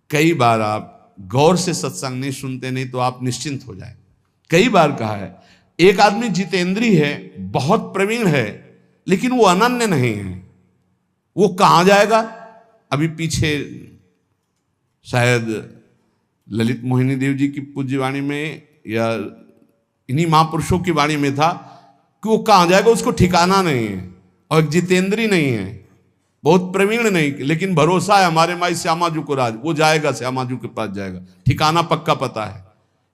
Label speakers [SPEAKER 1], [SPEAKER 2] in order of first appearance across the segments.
[SPEAKER 1] कई बार आप गौर से सत्संग नहीं सुनते, नहीं तो आप निश्चिंत हो जाए। कई बार कहा है, एक आदमी जितेंद्रीय है, बहुत प्रवीण है, लेकिन वो अनन्य नहीं है। वो कहां जाएगा? अभी पीछे शायद ललित मोहिनी देव जी की पूज्य वाणी में या इन्हीं महापुरुषों की वाणी में था कि वो कहां जाएगा उसको ठिकाना नहीं है, और जितेंद्रीय नहीं है, बहुत प्रवीण नहीं, लेकिन भरोसा है हमारे माई श्यामा जी को राज, वो जाएगा, श्यामा जी के पास जाएगा, ठिकाना पक्का पता है।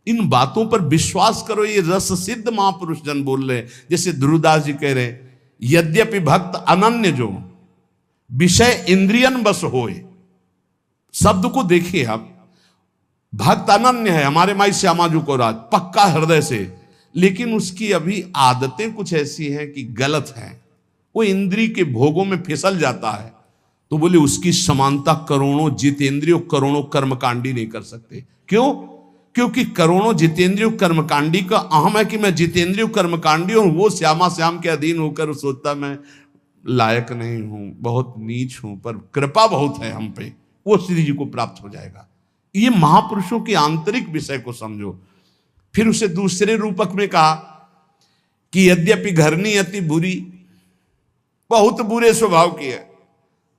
[SPEAKER 1] इन बातों पर विश्वास करो, ये रस सिद्ध महापुरुष जन बोल रहे हैं। जैसे ध्रुवदास जी कह रहे हैं, यद्यपि भक्त अनन्य जो विषय इंद्रियन बस होए। शब्द को देखिए आप, भक्त अनन्य है हमारे माई श्यामा जी को राज, पक्का हृदय से, लेकिन उसकी अभी आदतें कुछ ऐसी हैं कि गलत हैं, वो इंद्रिय के भोगों में फिसल जाता है। तो बोले उसकी समानता करोड़ों जितेंद्रियों करोड़ों कर्मकांडी नहीं कर सकते। क्यों? क्योंकि करोड़ों जितेंद्रियों कर्मकांडी का अहम है कि मैं जितेंद्रियों कर्मकांडी हूं, वो श्यामा श्याम के अधीन होकर सोचता मैं लायक नहीं हूं, बहुत नीच हूं, पर कृपा बहुत है हम पे, वो श्री जी को प्राप्त हो जाएगा। ये महापुरुषों के आंतरिक विषय को समझो। फिर उसे दूसरे रूपक में कहा कि यद्यपि घरनी अति बुरी, बहुत बुरे स्वभाव की है,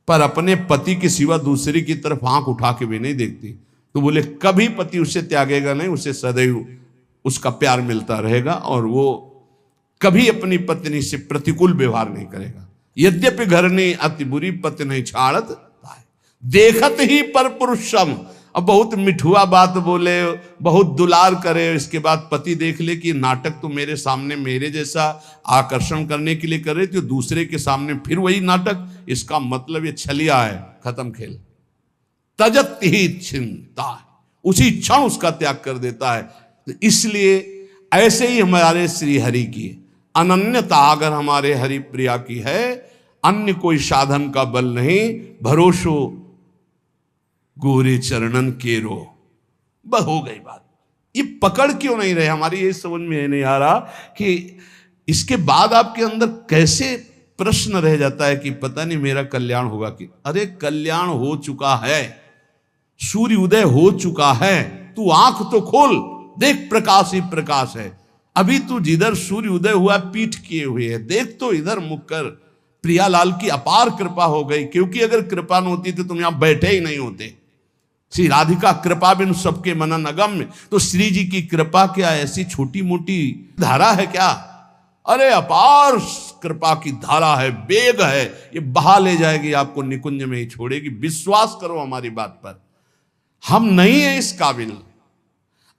[SPEAKER 1] पर अपने पति के सिवा दूसरे की तरफ आंख उठा के भी नहीं देखती। तो बोले कभी पति उसे त्यागेगा नहीं, उसे सदैव उसका प्यार मिलता रहेगा और वो कभी अपनी पत्नी से प्रतिकूल व्यवहार नहीं करेगा। यद्यपि घरनी अति बुरी, पति नहीं छाड़त देखत ही पर पुरुषम। अब बहुत मिठुआ बात बोले, बहुत दुलार करे, इसके बाद पति देख ले कि नाटक तो मेरे सामने मेरे जैसा आकर्षण करने के लिए कर रहे थे, दूसरे के सामने फिर वही नाटक, इसका मतलब ये छलिया है, खत्म खेल। तजत ही चिंता, उसी क्षण उसका त्याग कर देता है। तो इसलिए ऐसे ही हमारे श्री हरि की अनन्यता अगर हमारे हरि प्रिया की है, अन्य कोई साधन का बल नहीं, भरोसो गोरे चरणन केरो, बस हो गई बात। ये पकड़ क्यों नहीं रहे हमारी, ये समझ में नहीं आ रहा कि इसके बाद आपके अंदर कैसे प्रश्न रह जाता है कि पता नहीं मेरा कल्याण होगा कि, अरे कल्याण हो चुका है, सूर्य उदय हो चुका है, तू आंख तो खोल, देख प्रकाश ही प्रकाश है। अभी तू जिधर सूर्य उदय हुआ पीठ किए हुए है, देख तो इधर मुख कर। प्रियालाल की अपार कृपा हो गई, क्योंकि अगर कृपा न होती तो तुम यहां बैठे ही नहीं होते। श्री राधिका कृपा बिन सबके मनन अगम्य। तो श्री जी की कृपा क्या ऐसी छोटी मोटी धारा है क्या? अरे अपार कृपा की धारा है, वेग है, ये बहा ले जाएगी, आपको निकुंज में ही छोड़ेगी। विश्वास करो हमारी बात पर, हम नहीं है इस काबिल।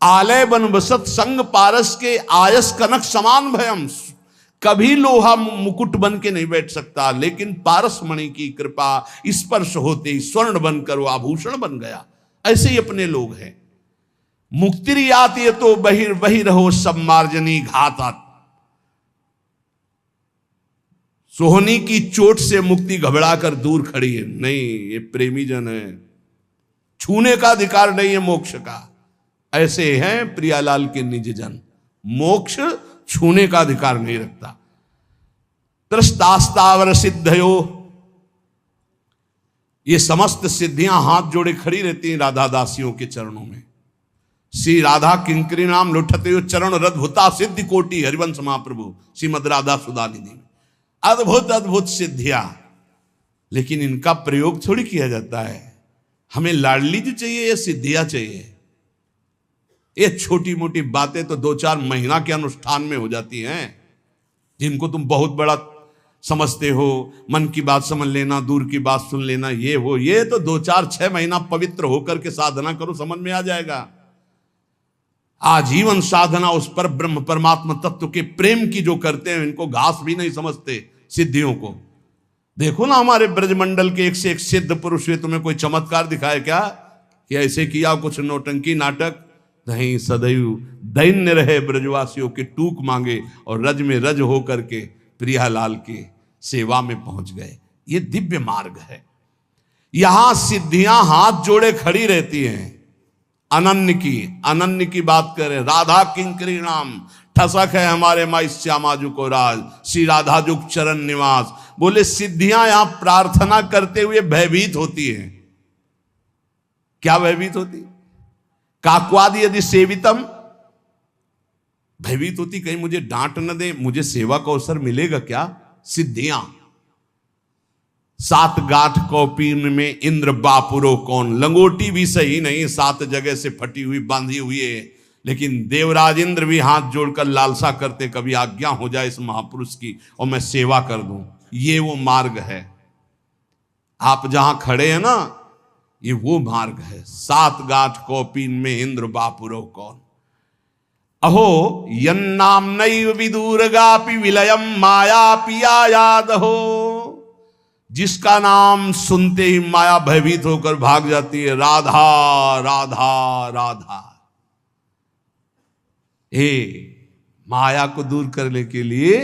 [SPEAKER 1] आलय बन बसत संग पारस के आयस कनक समान भयम। कभी लोहा मुकुट बन के नहीं बैठ सकता, लेकिन पारस मणि की कृपा स्पर्श होते ही स्वर्ण बनकर वो आभूषण बन गया। ऐसे ही अपने लोग हैं। मुक्तिरियात ये तो वही रहो सब मार्जनी घातात। सोहनी की चोट से मुक्ति घबरा कर दूर खड़ी है, नहीं ये प्रेमी जन है, छूने का अधिकार नहीं है मोक्ष का। ऐसे हैं प्रियालाल के निज जन, मोक्ष छूने का अधिकार नहीं रखता। त्रस्तास्तावर सिद्धयो, ये समस्त सिद्धियां हाथ जोड़े खड़ी रहती हैं राधा दासियों के चरणों में। श्री राधा किंकरी नाम लुठते चरण रद्भुता सिद्धि कोटि हरिवंश महाप्रभु श्रीमद राधा सुधानिधि में अद्भुत अद्भुत सिद्धियां, लेकिन इनका प्रयोग थोड़ी किया जाता है। हमें लाडली जी चाहिए या सिद्धियां चाहिए? ये छोटी मोटी बातें तो 2-4 महीना के अनुष्ठान में हो जाती हैं, जिनको तुम बहुत बड़ा समझते हो। मन की बात समझ लेना, दूर की बात सुन लेना, ये हो, ये तो 2-4-6 महीना पवित्र होकर के साधना करो, समझ में आ जाएगा। आजीवन साधना उस पर ब्रह्म परमात्मा तत्व के प्रेम की जो करते हैं, इनको घास भी नहीं समझते सिद्धियों को। देखो ना हमारे ब्रजमंडल के एक से एक सिद्ध पुरुष हुए, तुम्हें कोई चमत्कार दिखाए क्या कि ऐसे किया कुछ नौटंकी नाटक? नहीं, सदैव दैन्य रहे ब्रजवासियों के टूक मांगे और रज में रज हो करके प्रियालाल के सेवा में पहुंच गए। ये दिव्य मार्ग है। यहां सिद्धियां हाथ जोड़े खड़ी रहती हैं। अनन्य की बात करें, राधा किंकरी नाम ठसक है हमारे माई श्यामा जी को राज, श्री राधा जुग चरण निवास। बोले सिद्धियां यहां प्रार्थना करते हुए भयभीत होती हैं क्या भयभीत होती? काक्वाद यदि सेवितम, भयभीत होती कहीं मुझे डांट न दे, मुझे सेवा का अवसर मिलेगा क्या? सिद्धियां, 7 गांठ कौपीन में इंद्र बापुरो कौन, लंगोटी भी सही नहीं, 7 जगह से फटी हुई बांधी हुई है, लेकिन देवराज इंद्र भी हाथ जोड़कर लालसा करते कभी आज्ञा हो जाए इस महापुरुष की और मैं सेवा कर दूं। ये वो मार्ग है, आप जहां खड़े हैं ना, ये वो मार्ग है। 7 गांठ कौपीन में इंद्र बापुरो कौन, अहो यन्नाम नैव विदूरगापि विलयम माया पिया याद हो, जिसका नाम सुनते ही माया भयभीत होकर भाग जाती है, राधा राधा राधा। माया को दूर करने के लिए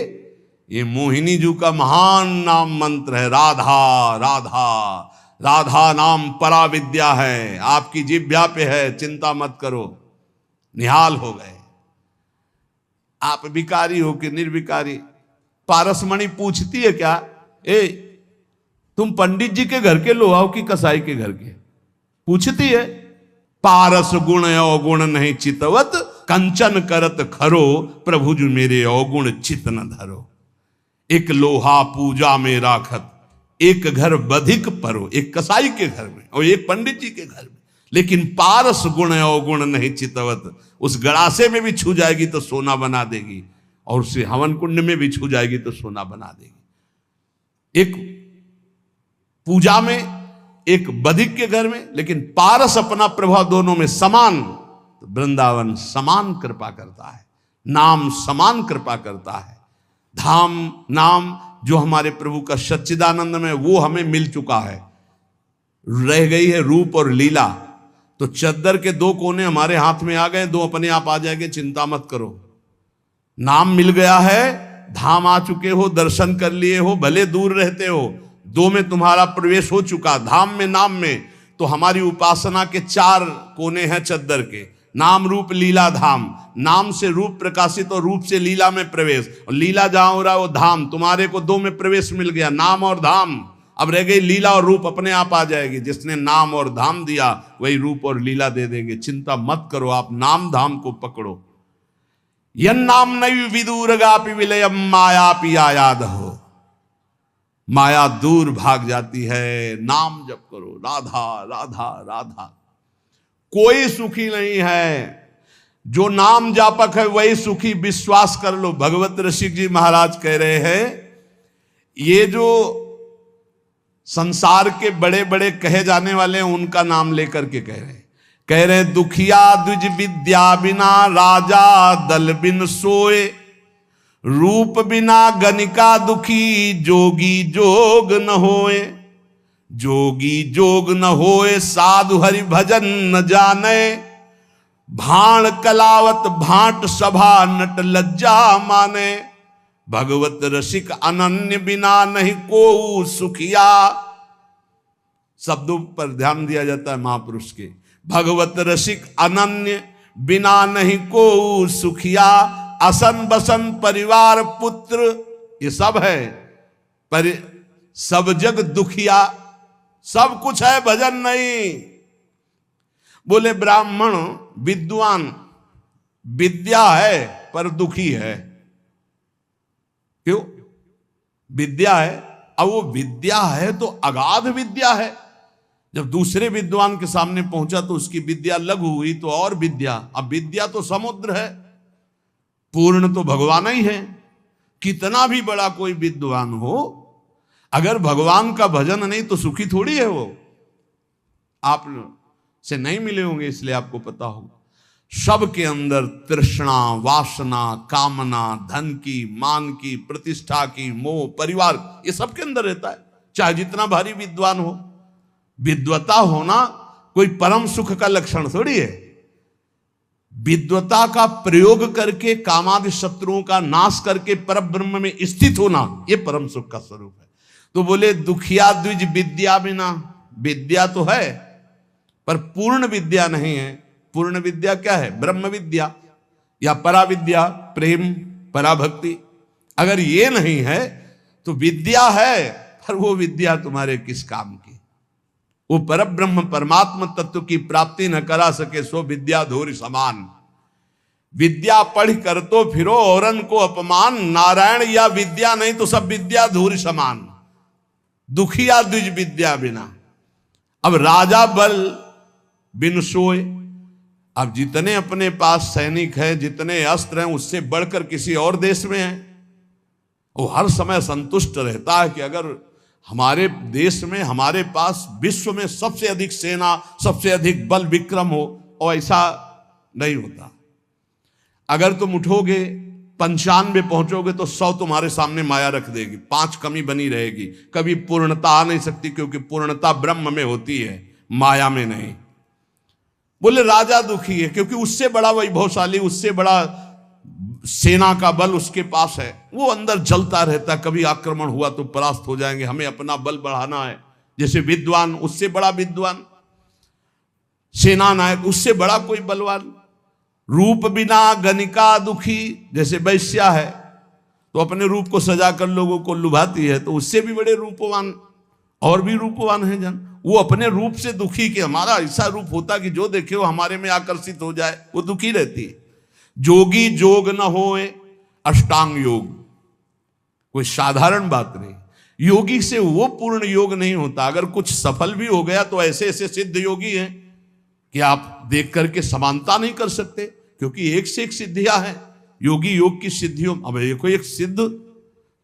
[SPEAKER 1] ये मोहिनी जी का महान नाम मंत्र है, राधा राधा। राधा नाम परा विद्या है, आपकी जिह्वा पे है, चिंता मत करो। निहाल हो गए आप, विकारी हो कि निर्विकारी। पारसमणि पूछती है क्या, तुम पंडित जी के घर के लोहाओ की कसाई के घर के? पूछती है। पारस गुण अवगुण नहीं चितवत, कंचन करत खरो, प्रभु जो मेरे अवगुण चित न धरो। एक लोहा पूजा में राखत, एक घर बधिक परो, एक कसाई के घर में और एक पंडित जी के घर में, लेकिन पारस गुण अवगुण नहीं चितवत, उस गड़ासे में भी छू जाएगी तो सोना बना देगी, और उसे हवन कुंड में भी छू जाएगी तो सोना बना देगी। एक पूजा में, एक बधिक के घर में, लेकिन पारस अपना प्रभाव दोनों में समान। तो वृंदावन समान कृपा करता है, नाम समान कृपा करता है। धाम नाम जो हमारे प्रभु का सच्चिदानंद में, वो हमें मिल चुका है। रह गई है रूप और लीला। तो चद्दर के 2 कोने हमारे हाथ में आ गए, 2 अपने आप आ जाएंगे, चिंता मत करो। नाम मिल गया है, धाम आ चुके हो, दर्शन कर लिए हो, भले दूर रहते हो, 2 में तुम्हारा प्रवेश हो चुका, धाम में नाम में। तो हमारी उपासना के 4 कोने हैं चद्दर के, नाम रूप लीला धाम। नाम से रूप प्रकाशित और रूप से लीला में प्रवेश, और लीला जहां हो रहा है वो धाम। तुम्हारे को 2 में प्रवेश मिल गया, नाम और धाम। अब रह गई लीला और रूप, अपने आप आ जाएगी। जिसने नाम और धाम दिया वही रूप और लीला दे देंगे, चिंता मत करो, आप नाम धाम को पकड़ो। यन्नाम नैव विदूरगापि विलयम माया पिया याद हो, माया दूर भाग जाती है, नाम जप करो, राधा राधा राधा। कोई सुखी नहीं है, जो नाम जापक है वही सुखी, विश्वास कर लो। भगवत ऋषिक जी महाराज कह रहे हैं, ये जो संसार के बड़े बड़े कहे जाने वाले हैं उनका नाम लेकर के कह रहे हैं, दुखिया द्विज विद्या बिना राजा दल बिन सोए, रूप बिना गणिका दुखी जोगी जोग न होए, जोगी जोग न होए साधु हरि भजन न जाने, भाण कलावत भाट सभा नट लज्जा माने, भगवत रसिक अनन्य बिना नहीं को सुखिया। शब्दों पर ध्यान दिया जाता है महापुरुष के। भगवत रसिक अनन्य बिना नहीं को सुखिया, असन बसन परिवार पुत्र ये सब है, पर सब जग दुखिया। सब कुछ है, भजन नहीं। बोले ब्राह्मण विद्वान, विद्या है पर दुखी है। क्यों? विद्या है, अब वो विद्या है तो अगाध विद्या है। जब दूसरे विद्वान के सामने पहुंचा तो उसकी विद्या लघु हुई, तो और विद्या। अब विद्या तो समुद्र है, पूर्ण तो भगवान ही है। कितना भी बड़ा कोई विद्वान हो, अगर भगवान का भजन नहीं तो सुखी थोड़ी है वो। आप से नहीं मिले होंगे इसलिए आपको पता होगा। सबके अंदर तृष्णा, वासना, कामना, धन की, मान की, प्रतिष्ठा की, मोह, परिवार, ये सबके अंदर रहता है, चाहे जितना भारी विद्वान हो। विद्वता होना कोई परम सुख का लक्षण थोड़ी है। विद्वता का प्रयोग करके कामादि शत्रुओं का नाश करके परब्रह्म में स्थित होना, यह परम सुख का स्वरूप है। तो बोले दुखिया द्विज विद्या बिना, विद्या तो है पर पूर्ण विद्या नहीं है। पूर्ण विद्या क्या है? ब्रह्म विद्या या पराविद्या, प्रेम, पराभक्ति। अगर ये नहीं है तो विद्या है पर वो विद्या तुम्हारे किस काम की? वो परब्रह्म परमात्मा तत्व की प्राप्ति न करा सके सो विद्या धूरि समान। विद्या पढ़ कर तो फिरो औरन को अपमान, नारायण या विद्या नहीं तो सब विद्या धूरि समान। दुखिया द्विज विद्या बिना। अब राजा बल बिन सोए। अब जितने अपने पास सैनिक हैं, जितने अस्त्र हैं, उससे बढ़कर किसी और देश में है, वो हर समय संतुष्ट रहता है कि अगर हमारे देश में, हमारे पास विश्व में सबसे अधिक सेना, सबसे अधिक बल विक्रम हो, और ऐसा नहीं होता। अगर तुम उठोगे 95 पहुंचोगे तो 100 तुम्हारे सामने माया रख देगी, 5 कमी बनी रहेगी। कभी पूर्णता आ नहीं सकती, क्योंकि पूर्णता ब्रह्म में होती है, माया में नहीं। बोले राजा दुखी है क्योंकि उससे बड़ा वैभवशाली, उससे बड़ा सेना का बल उसके पास है, वो अंदर जलता रहता, कभी आक्रमण हुआ तो परास्त हो जाएंगे, हमें अपना बल बढ़ाना है। जैसे विद्वान, उससे बड़ा विद्वान, सेना नायक, उससे बड़ा कोई बलवान। रूप बिना गणिका दुखी, जैसे वैश्या है तो अपने रूप को सजा कर लोगों को लुभाती है, तो उससे भी बड़े रूपवान और भी रूपवान है जन, वो अपने रूप से दुखी, कि हमारा ऐसा रूप होता कि जो देखे वो हमारे में आकर्षित हो जाए, वो दुखी रहती है। जोगी जोग न होए अष्टांग योग, कोई साधारण बात नहीं। योगी से वो पूर्ण योग नहीं होता। अगर कुछ सफल भी हो गया तो ऐसे ऐसे सिद्ध योगी हैं कि आप देख करके समानता नहीं कर सकते, क्योंकि एक से एक सिद्धियां हैं। योगी योग की सिद्धियों, अब एक सिद्ध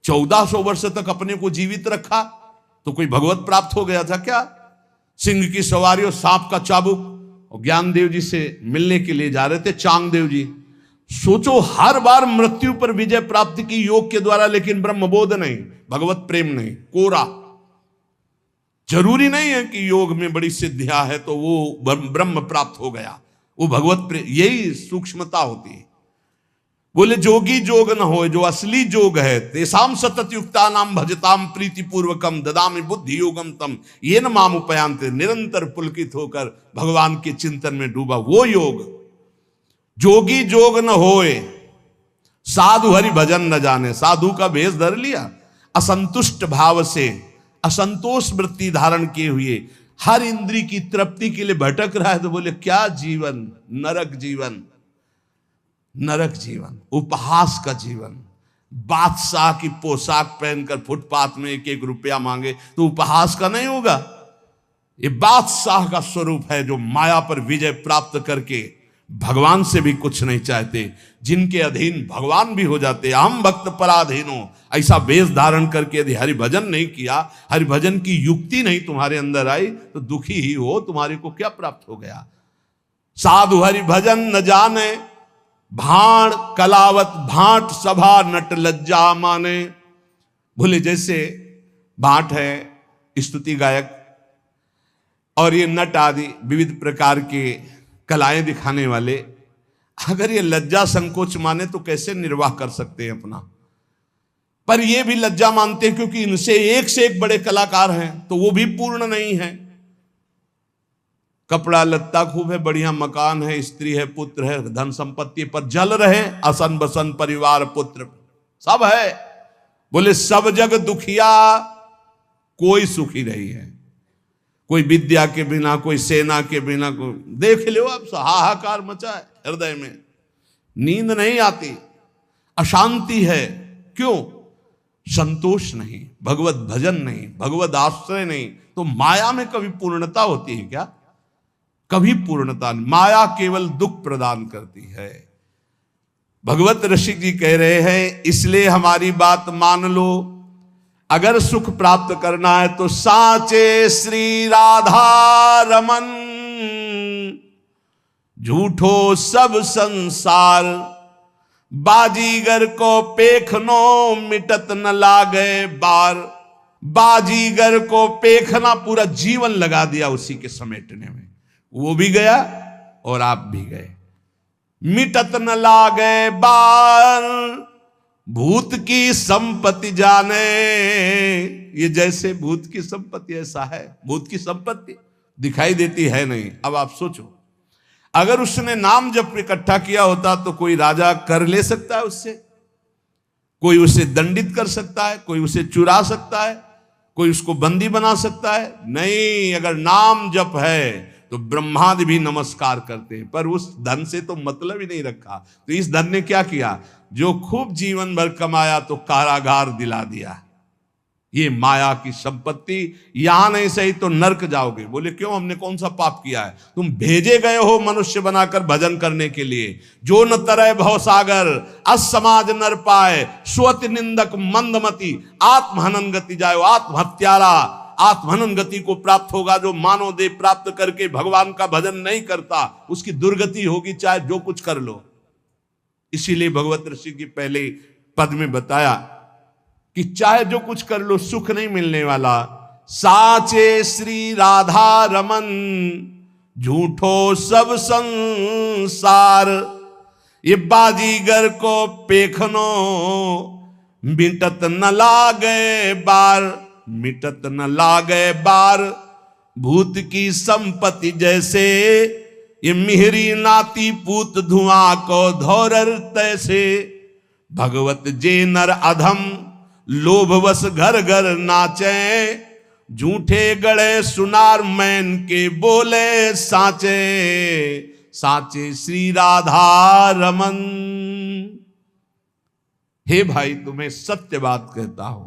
[SPEAKER 1] 1400 वर्ष तक अपने को जीवित रखा तो कोई भगवत प्राप्त हो गया था क्या? सिंह की सवारी और सांप का चाबुक, और ज्ञान देव जी से मिलने के लिए जा रहे थे चांग देव जी। सोचो, हर बार मृत्यु पर विजय प्राप्ति की योग के द्वारा, लेकिन ब्रह्मबोध नहीं, भगवत प्रेम नहीं, कोरा। जरूरी नहीं है कि योग में बड़ी सिद्धियां है तो वो ब्रह्म प्राप्त हो गया, वो भगवत प्रेम, यही सूक्ष्मता होती है। बोले जोगी जोग न हो, जो असली जोग है, तेसाम सतत युक्ता नाम भजताम प्रीति पूर्वकम ददामि बुद्धि योगम तम ये न माम उपयांते, निरंतर पुलकित होकर भगवान के चिंतन में डूबा वो योग। जोगी जोग न होए साधु हरि भजन न जाने, साधु का भेष धर लिया, असंतुष्ट भाव से, असंतोष वृत्ति धारण किए हुए हर इंद्री की तृप्ति के लिए भटक रहा है, तो बोले क्या जीवन, नरक जीवन, नरक जीवन, उपहास का जीवन। बादशाह की पोशाक पहनकर फुटपाथ में 1-1 रुपया मांगे तो उपहास का नहीं होगा। ये बादशाह का स्वरूप है जो माया पर विजय प्राप्त करके भगवान से भी कुछ नहीं चाहते, जिनके अधीन भगवान भी हो जाते। हम भक्त पराधीनो, ऐसा वेश धारण करके यदि हरिभजन नहीं किया, हरिभजन की युक्ति नहीं तुम्हारे अंदर आई, तो दुखी ही हो, तुम्हारे को क्या प्राप्त हो गया। साधु हरिभजन न जाने, भाण कलावत भाट सभा नट लज्जा माने। बोले जैसे भाट है स्तुति गायक, और ये नट आदि विविध प्रकार के कलाएं दिखाने वाले, अगर ये लज्जा संकोच माने तो कैसे निर्वाह कर सकते हैं अपना। पर ये भी लज्जा मानते हैं क्योंकि इनसे एक से एक बड़े कलाकार हैं, तो वो भी पूर्ण नहीं है। कपड़ा लत्ता खूब है, बढ़िया मकान है, स्त्री है, पुत्र है, धन संपत्ति पर जल रहे, असन बसन परिवार पुत्र सब है। बोले सब जग दुखिया, कोई सुखी नहीं है। कोई विद्या के बिना, कोई सेना के बिना, कोई देख लो आप, हाहाकार मचा है हृदय में, नींद नहीं आती, अशांति है। क्यों? संतोष नहीं, भगवत भजन नहीं, भगवत आश्रय नहीं। तो माया में कभी पूर्णता होती है क्या? कभी पूर्णता नहीं। माया केवल दुख प्रदान करती है। भगवत रसिक जी कह रहे हैं, इसलिए हमारी बात मान लो, अगर सुख प्राप्त करना है तो साचे श्री राधा रमन, झूठो सब संसार, बाजीगर को पेखनो मिटत न लागे बार। बाजीगर को पेखना, पूरा जीवन लगा दिया उसी के समेटने में, वो भी गया और आप भी गए। मिटत न लागे बार, भूत की संपत्ति जाने। ये जैसे भूत की संपत्ति ऐसा है, भूत की संपत्ति दिखाई देती है नहीं। अब आप सोचो, अगर उसने नाम जब इकट्ठा किया होता तो कोई राजा कर ले सकता है उससे, कोई उसे दंडित कर सकता है, कोई उसे चुरा सकता है, कोई उसको बंदी बना सकता है? नहीं। अगर नाम जप है तो ब्रह्मादि भी नमस्कार करते हैं, पर उस धन से तो मतलब ही नहीं रखा। तो इस धन ने क्या किया? जो खूब जीवन भर कमाया तो कारागार दिला दिया। ये माया की संपत्ति, यहां नहीं सही तो नरक जाओगे। बोले क्यों? हमने कौन सा पाप किया है? तुम भेजे गए हो मनुष्य बनाकर भजन करने के लिए। जो न तरय भवसागर, असमाज नर पाए, स्वति निंदक मंदमति, आत्महनन गति जायो। आत्महत्यारा आत्महनन गति को प्राप्त होगा। जो मानव देह प्राप्त करके भगवान का भजन नहीं करता, उसकी दुर्गति होगी, चाहे जो कुछ कर लो। इसीलिए भगवत ऋषि की पहले पद में बताया कि चाहे जो कुछ कर लो सुख नहीं मिलने वाला। साचे श्री राधा रमन, झूठो सब संसार। ये बाजीगर को पेखनो, मिटत न लागे बार, मिटत न लागे बार। भूत की संपत्ति जैसे, ये मिहरी नाती पूत धुआं को धोरर तैसे। भगवत जे नर अधम, लोभवश घर घर नाचे। झूठे गड़े सुनार मैन के बोले साचे, साचे श्री राधा रमन। हे भाई, तुम्हें सत्य बात कहता हूं,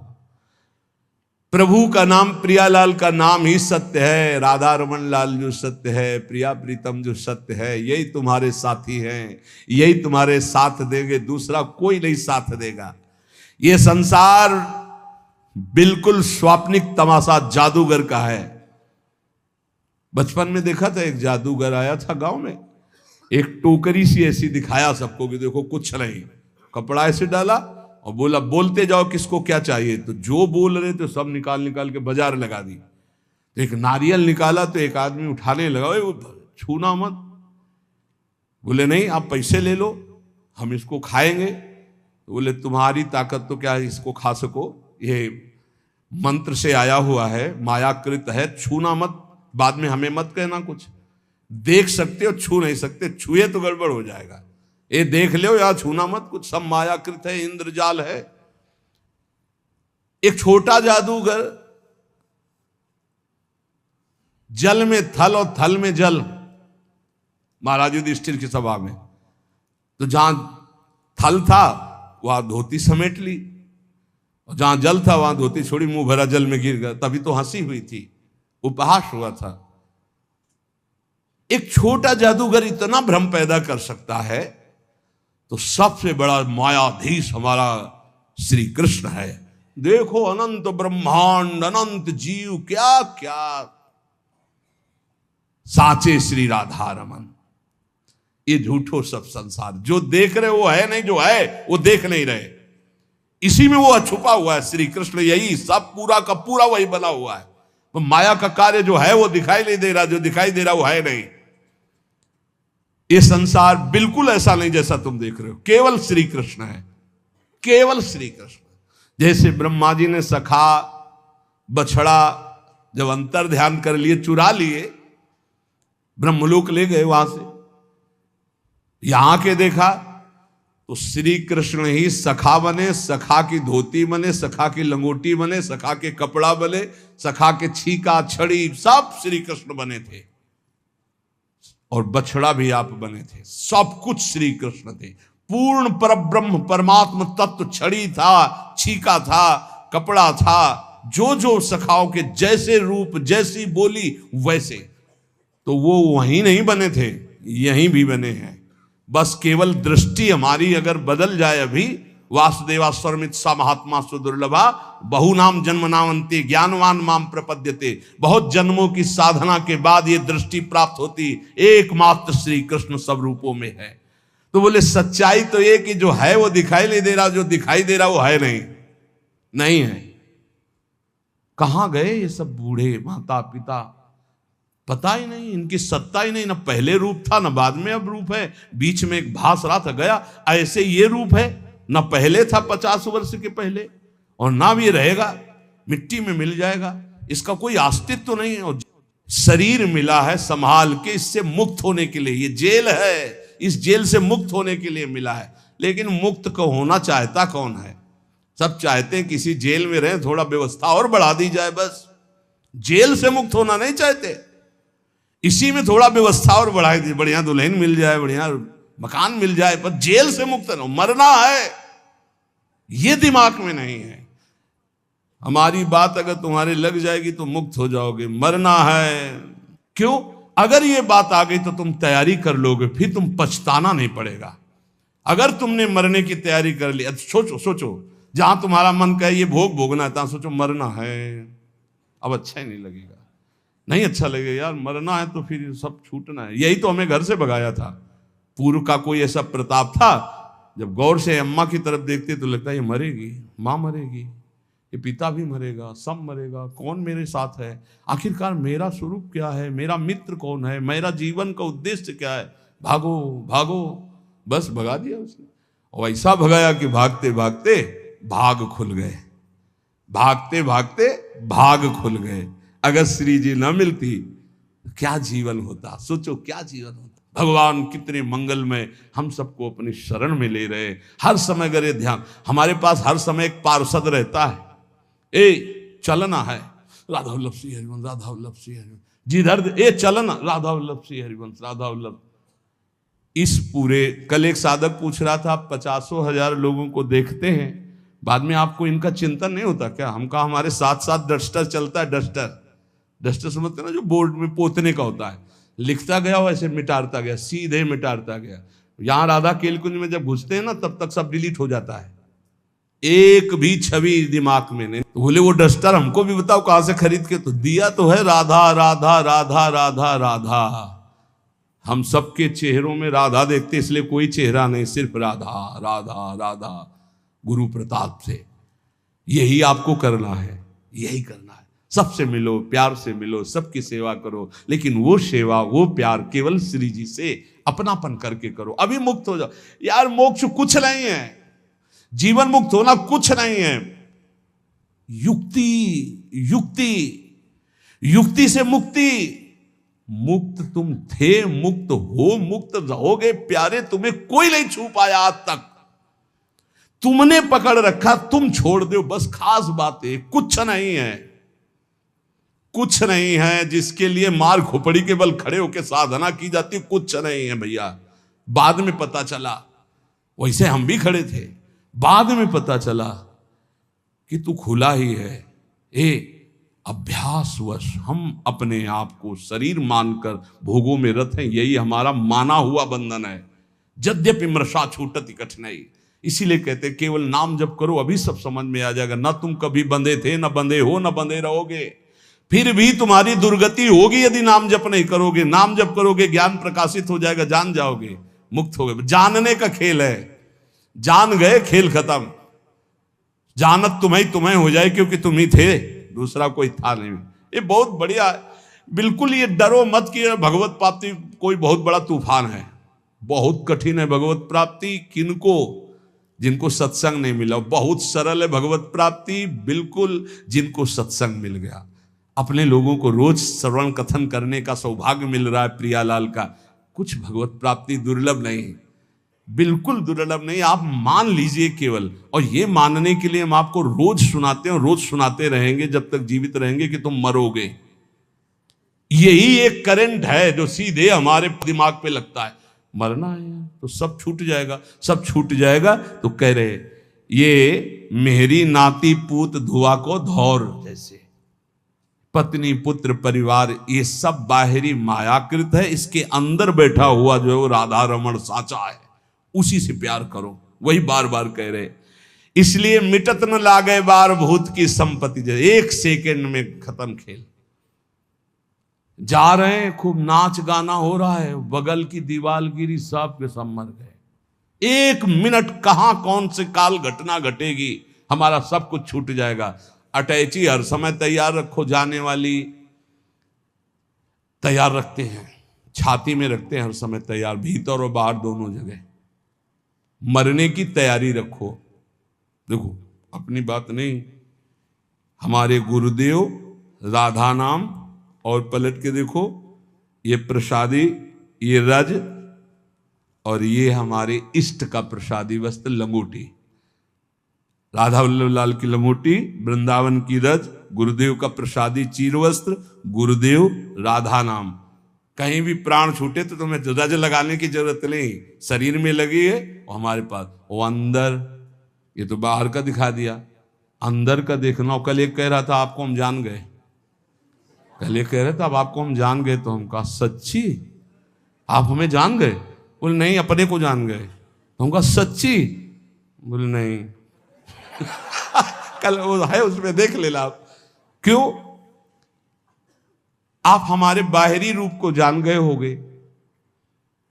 [SPEAKER 1] प्रभु का नाम, प्रियालाल का नाम ही सत्य है। राधा रमन लाल जो सत्य है, प्रिया प्रीतम जो सत्य है, यही तुम्हारे साथी हैं, यही तुम्हारे साथ देंगे, दूसरा कोई नहीं साथ देगा। ये संसार बिल्कुल स्वाप्निक तमाशा जादूगर का है। बचपन में देखा था, एक जादूगर आया था गांव में, एक टोकरी सी ऐसी दिखाया सबको कि देखो कुछ नहीं, कपड़ा ऐसे डाला और बोला बोलते जाओ किसको क्या चाहिए। तो जो बोल रहे थे सब निकाल निकाल के बाजार लगा दी। तो एक नारियल निकाला तो एक आदमी उठाने लगा, छूना मत। बोले नहीं, आप पैसे ले लो, हम इसको खाएंगे। तो बोले तुम्हारी ताकत तो क्या इसको खा सको, ये मंत्र से आया हुआ है, मायाकृत है, छूना मत, बाद में हमें मत कहना कुछ। देख सकते हो, छू नहीं सकते, छुए तो गड़बड़ हो जाएगा। ये देख लो या छूना मत, कुछ सब मायाकृत है, इंद्रजाल है। एक छोटा जादूगर, जल में थल और थल में जल, महाराज युधिष्ठिर की सभा में। तो जहां थल था वहां धोती समेट ली, और जहां जल था वहां धोती छोड़ी, मुंह भरा जल में गिर गया। तभी तो हंसी हुई थी, उपहास हुआ था। एक छोटा जादूगर इतना भ्रम पैदा कर सकता है, तो सबसे बड़ा मायाधीश हमारा श्री कृष्ण है। देखो अनंत ब्रह्मांड, अनंत जीव, क्या क्या। साचे श्री राधा रमन। ये झूठो सब संसार, जो देख रहे वो है नहीं, जो है वो देख नहीं रहे। इसी में वो छुपा हुआ है श्री कृष्ण, यही सब पूरा का पूरा वही बना हुआ है। तो माया का कार्य जो है वो दिखाई नहीं दे रहा, जो दिखाई दे रहा वो है नहीं। ये संसार बिल्कुल ऐसा नहीं जैसा तुम देख रहे हो, केवल श्री कृष्ण है, केवल श्री कृष्ण। जैसे ब्रह्मा जी ने सखा बछड़ा जब अंतर ध्यान कर लिए, चुरा लिए, ब्रह्मलोक ले गए, वहां से यहां के देखा तो श्री कृष्ण ही सखा बने, सखा की धोती बने, सखा की लंगोटी बने, सखा के कपड़ा बने, सखा के छीका छड़ी सब श्री कृष्ण बने थे। और बछड़ा भी आप बने थे, सब कुछ श्री कृष्ण थे। पूर्ण परब्रह्म परमात्म तत्व छड़ी था, छीका था, कपड़ा था, जो जो सखाओं के जैसे रूप, जैसी बोली वैसे। तो वो वहीं नहीं बने थे, यहीं भी बने हैं। बस केवल दृष्टि हमारी अगर बदल जाए। अभी वासुदेवा स्वरमित सा महात्मा सुदुर्लभा, बहु नाम जन्म नावंती ज्ञानवान माम प्रपद्यते। बहुत जन्मों की साधना के बाद ये दृष्टि प्राप्त होती, एकमात्र श्री कृष्ण सब रूपों में है। तो बोले सच्चाई तो ये कि जो है वो दिखाई नहीं दे रहा, जो दिखाई दे रहा वो है नहीं, नहीं है। कहां गए ये सब बूढ़े माता पिता, पता ही नहीं, इनकी सत्ता ही नहीं, ना पहले रूप था ना बाद में अब रूप है। बीच में एक भास रहा था, गया, ऐसे ये रूप है, ना पहले था 50 वर्ष के पहले, और ना भी रहेगा, मिट्टी में मिल जाएगा, इसका कोई अस्तित्व तो नहीं है। और शरीर मिला है संभाल के, इससे मुक्त होने के लिए, ये जेल है, इस जेल से मुक्त होने के लिए मिला है। लेकिन मुक्त को होना चाहता कौन है? सब चाहते हैं किसी जेल में रहें, थोड़ा व्यवस्था और बढ़ा दी जाए, बस जेल से मुक्त होना नहीं चाहते, इसी में थोड़ा व्यवस्था और बढ़ाई दी, बढ़िया दुल्हन मिल जाए, बढ़िया मकान मिल जाए, पर जेल से मुक्त न हो, मरना है ये दिमाग में नहीं है। हमारी बात अगर तुम्हारे लग जाएगी तो मुक्त हो जाओगे, मरना है। क्यों? अगर ये बात आ गई तो तुम तैयारी कर लोगे, फिर तुम पछताना नहीं पड़ेगा। अगर तुमने मरने की तैयारी कर ली, सोचो सोचो, जहां तुम्हारा मन कहे ये भोग भोगना है, तहां सोचो मरना है, अब अच्छा ही नहीं लगेगा, नहीं अच्छा लगेगा यार, मरना है तो फिर सब छूटना है। यही तो हमें घर से भगाया था। पूर्व का कोई ऐसा प्रताप था, जब गौर से अम्मा की तरफ देखते तो लगता है ये मरेगी, माँ मरेगी, ये पिता भी मरेगा, सब मरेगा, कौन मेरे साथ है, आखिरकार मेरा स्वरूप क्या है, मेरा मित्र कौन है, मेरा जीवन का उद्देश्य क्या है, भागो भागो, बस भगा दिया उसने। और ऐसा भगाया कि भागते भागते भाग खुल गए, भागते भागते भाग खुल गए। अगर श्री जी न मिलती तो क्या जीवन होता, सोचो क्या जीवन होता। भगवान कितने मंगलमय हम सबको अपनी शरण में ले रहे, हर समय करे ध्यान। हमारे पास हर समय एक पार्षद रहता है, ए चलना है राधा वल्लभ श्री हरिवंश, राधा वल्लभ श्री हरिवंश, जिधर ए चलना राधा वल्लभ श्री हरिवंश, राधा वल्लभ। इस पूरे, कल एक साधक पूछ रहा था, आप 50,000 लोगों को देखते हैं, बाद में आपको इनका चिंतन नहीं होता क्या? हम कहा हमारे साथ साथ डस्टर चलता है, डस्टर समझते ना, जो बोर्ड में पोतने का होता है, लिखता गया वैसे मिटाता गया, सीधे मिटाता गया। यहां राधा केलकुंज में जब घुसते हैं ना, तब तक सब डिलीट हो जाता है, एक भी छवि दिमाग में नहीं। तो बोले वो डस्टर हमको भी बताओ कहां से खरीद के, तो दिया तो है राधा राधा राधा राधा राधा। हम सबके चेहरों में राधा देखते, इसलिए कोई चेहरा नहीं, सिर्फ राधा राधा राधा। गुरु प्रताप से यही आपको करना है, यही करना है। सबसे मिलो, प्यार से मिलो, सबकी सेवा करो, लेकिन वो सेवा वो प्यार केवल श्री जी से अपनापन करके करो, अभी मुक्त हो जाओ। यार मोक्ष कुछ नहीं है, जीवन मुक्त होना कुछ नहीं है। युक्ति युक्ति युक्ति से मुक्ति, मुक्त तुम थे, मुक्त हो, मुक्त रहोगे प्यारे, तुम्हें कोई नहीं छू पाया आज तक, तुमने पकड़ रखा, तुम छोड़ दो, बस खास बात है, कुछ नहीं है, कुछ नहीं है जिसके लिए मार खोपड़ी के बल खड़े होकर साधना की जाती, कुछ नहीं है भैया। बाद में पता चला, वैसे हम भी खड़े थे, बाद में पता चला कि तू खुला ही है। अभ्यासवश हम अपने आप को शरीर मानकर भोगों में रत हैं, यही हमारा माना हुआ बंधन है। यद्यपि मृषा छूटति कठिनाई, इसीलिए कहते केवल नाम जप करो, अभी सब समझ में आ जाएगा। ना तुम कभी बंधे थे, ना बंधे हो, ना बंधे रहोगे, फिर भी तुम्हारी दुर्गति होगी यदि नाम जप नहीं करोगे। नाम जप करोगे, ज्ञान प्रकाशित हो जाएगा, जान जाओगे, मुक्त हो गए। जानने का खेल है, जान गए खेल खत्म। जानत तुम्हें हो जाए, क्योंकि तुम ही थे, दूसरा कोई था नहीं। ये बहुत बढ़िया है, बिल्कुल ये डरो मत कि भगवत प्राप्ति कोई बहुत बड़ा तूफान है, बहुत कठिन है भगवत प्राप्ति। किनको? जिनको सत्संग नहीं मिला। बहुत सरल है भगवत प्राप्ति, बिल्कुल जिनको सत्संग मिल गया, अपने लोगों को रोज श्रवण कथन करने का सौभाग्य मिल रहा है प्रियालाल का। कुछ भगवत प्राप्ति दुर्लभ नहीं, बिल्कुल दुर्लभ नहीं, आप मान लीजिए केवल। और ये मानने के लिए हम आपको रोज सुनाते हैं, रोज सुनाते रहेंगे जब तक जीवित रहेंगे कि तुम मरोगे। यही एक करंट है जो सीधे हमारे दिमाग पे लगता है, मरना है तो सब छूट जाएगा, सब छूट जाएगा। तो कह रहे ये मेरी नाती पूत धुआ को धौर जैसे, पत्नी पुत्र परिवार ये सब बाहरी मायाकृत है, इसके अंदर बैठा हुआ जो है वो राधा रमण साचा है, उसी से प्यार करो। वही बार बार कह रहे, इसलिए मिटत न लागे बार भूत की संपत्ति, जैसे एक सेकंड में खत्म खेल। जा रहे हैं, खूब नाच गाना हो रहा है, बगल की दीवार गिरी, सब के सब मर गए। एक मिनट कहां कौन से काल घटना घटेगी, हमारा सब कुछ छूट जाएगा। अटैची हर समय तैयार रखो, जाने वाली तैयार रखते हैं, छाती में रखते हैं हर समय तैयार, भीतर और बाहर दोनों जगह। मरने की तैयारी रखो। देखो अपनी बात नहीं, हमारे गुरुदेव राधा नाम, और पलट के देखो ये प्रसादी, ये रज, और ये हमारे इष्ट का प्रसादी वस्त्र लंगोटी। राधा वल्लभ लाल की लमोटी, वृंदावन की रज, गुरुदेव का प्रसादी चीर वस्त्र, गुरुदेव राधा नाम। कहीं भी प्राण छूटे तो तुम्हें रज लगाने की जरूरत नहीं, शरीर में लगी है वो हमारे पास। वो अंदर, ये तो बाहर का दिखा दिया, अंदर का देखना। कल एक कह रहा था आपको हम जान गए, कल एक कह रहे थे अब आपको हम जान गए। तो हम कहा सच्ची आप हमें जान गए? बोले नहीं अपने को जान गए। तो हम कहा सच्ची? बोले नहीं। कल वो है उसमें देख लेना आप। क्यों? आप हमारे बाहरी रूप को जान गए होगे,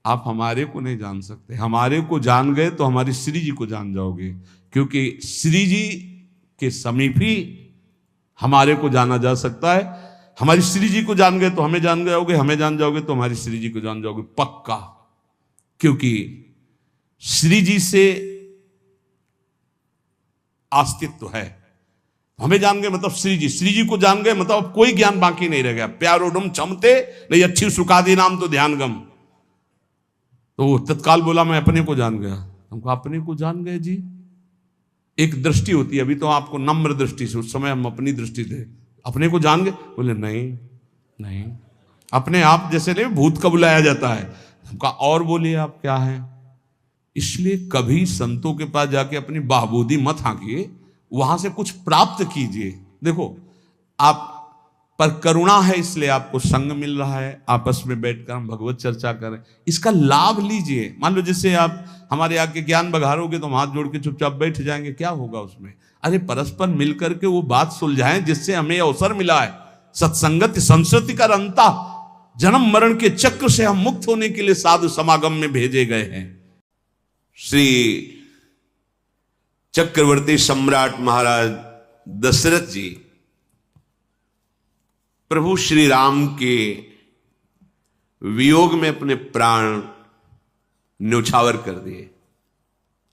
[SPEAKER 1] आप हमारे को नहीं जान सकते। हमारे को जान गए तो हमारी श्री जी को जान जाओगे, क्योंकि श्री जी के समीप ही हमारे को जाना जा सकता है। हमारी श्री जी को जान गए तो हमें जान जाओगे, हमें जान जाओगे तो हमारी श्री जी को जान जाओगे पक्का। क्योंकि श्री जी से अस्तित्व है। हमें जान गए मतलब श्री जी को जान गए मतलब अब कोई ज्ञान बाकी नहीं रह गया। प्यारो डुम चमते नहीं अच्छी सुखादी नाम तो ध्यान गम। तो वो तत्काल बोला मैं अपने को जान गया। हमको अपने को जान गए जी। एक दृष्टि होती है, अभी तो आपको नम्र दृष्टि से, उस समय हम अपनी दृष्टि थे। अपने को जान गए? बोले नहीं नहीं, अपने आप जैसे नहीं भूत का बुलाया जाता है। हमका और बोलिए आप क्या है। इसलिए कभी संतों के पास जाके अपनी बाहबूदी मत हाँकिए, वहां से कुछ प्राप्त कीजिए। देखो आप पर करुणा है इसलिए आपको संग मिल रहा है, आपस में बैठकर हम भगवत चर्चा करें, इसका लाभ लीजिए। मान लो जैसे आप हमारे आके ज्ञान बघारोगे तो हम हाथ जोड़ के चुपचाप बैठ जाएंगे, क्या होगा उसमें? अरे परस्पर मिलकर के वो बात सुलझाएं जिससे हमें अवसर मिला है। सत्संगत संस्कृति का रंता, जन्म मरण के चक्र से हम मुक्त होने के लिए साधु समागम में भेजे गए हैं। श्री चक्रवर्ती सम्राट महाराज दशरथ जी प्रभु श्री राम के वियोग में अपने प्राण न्योछावर कर दिए।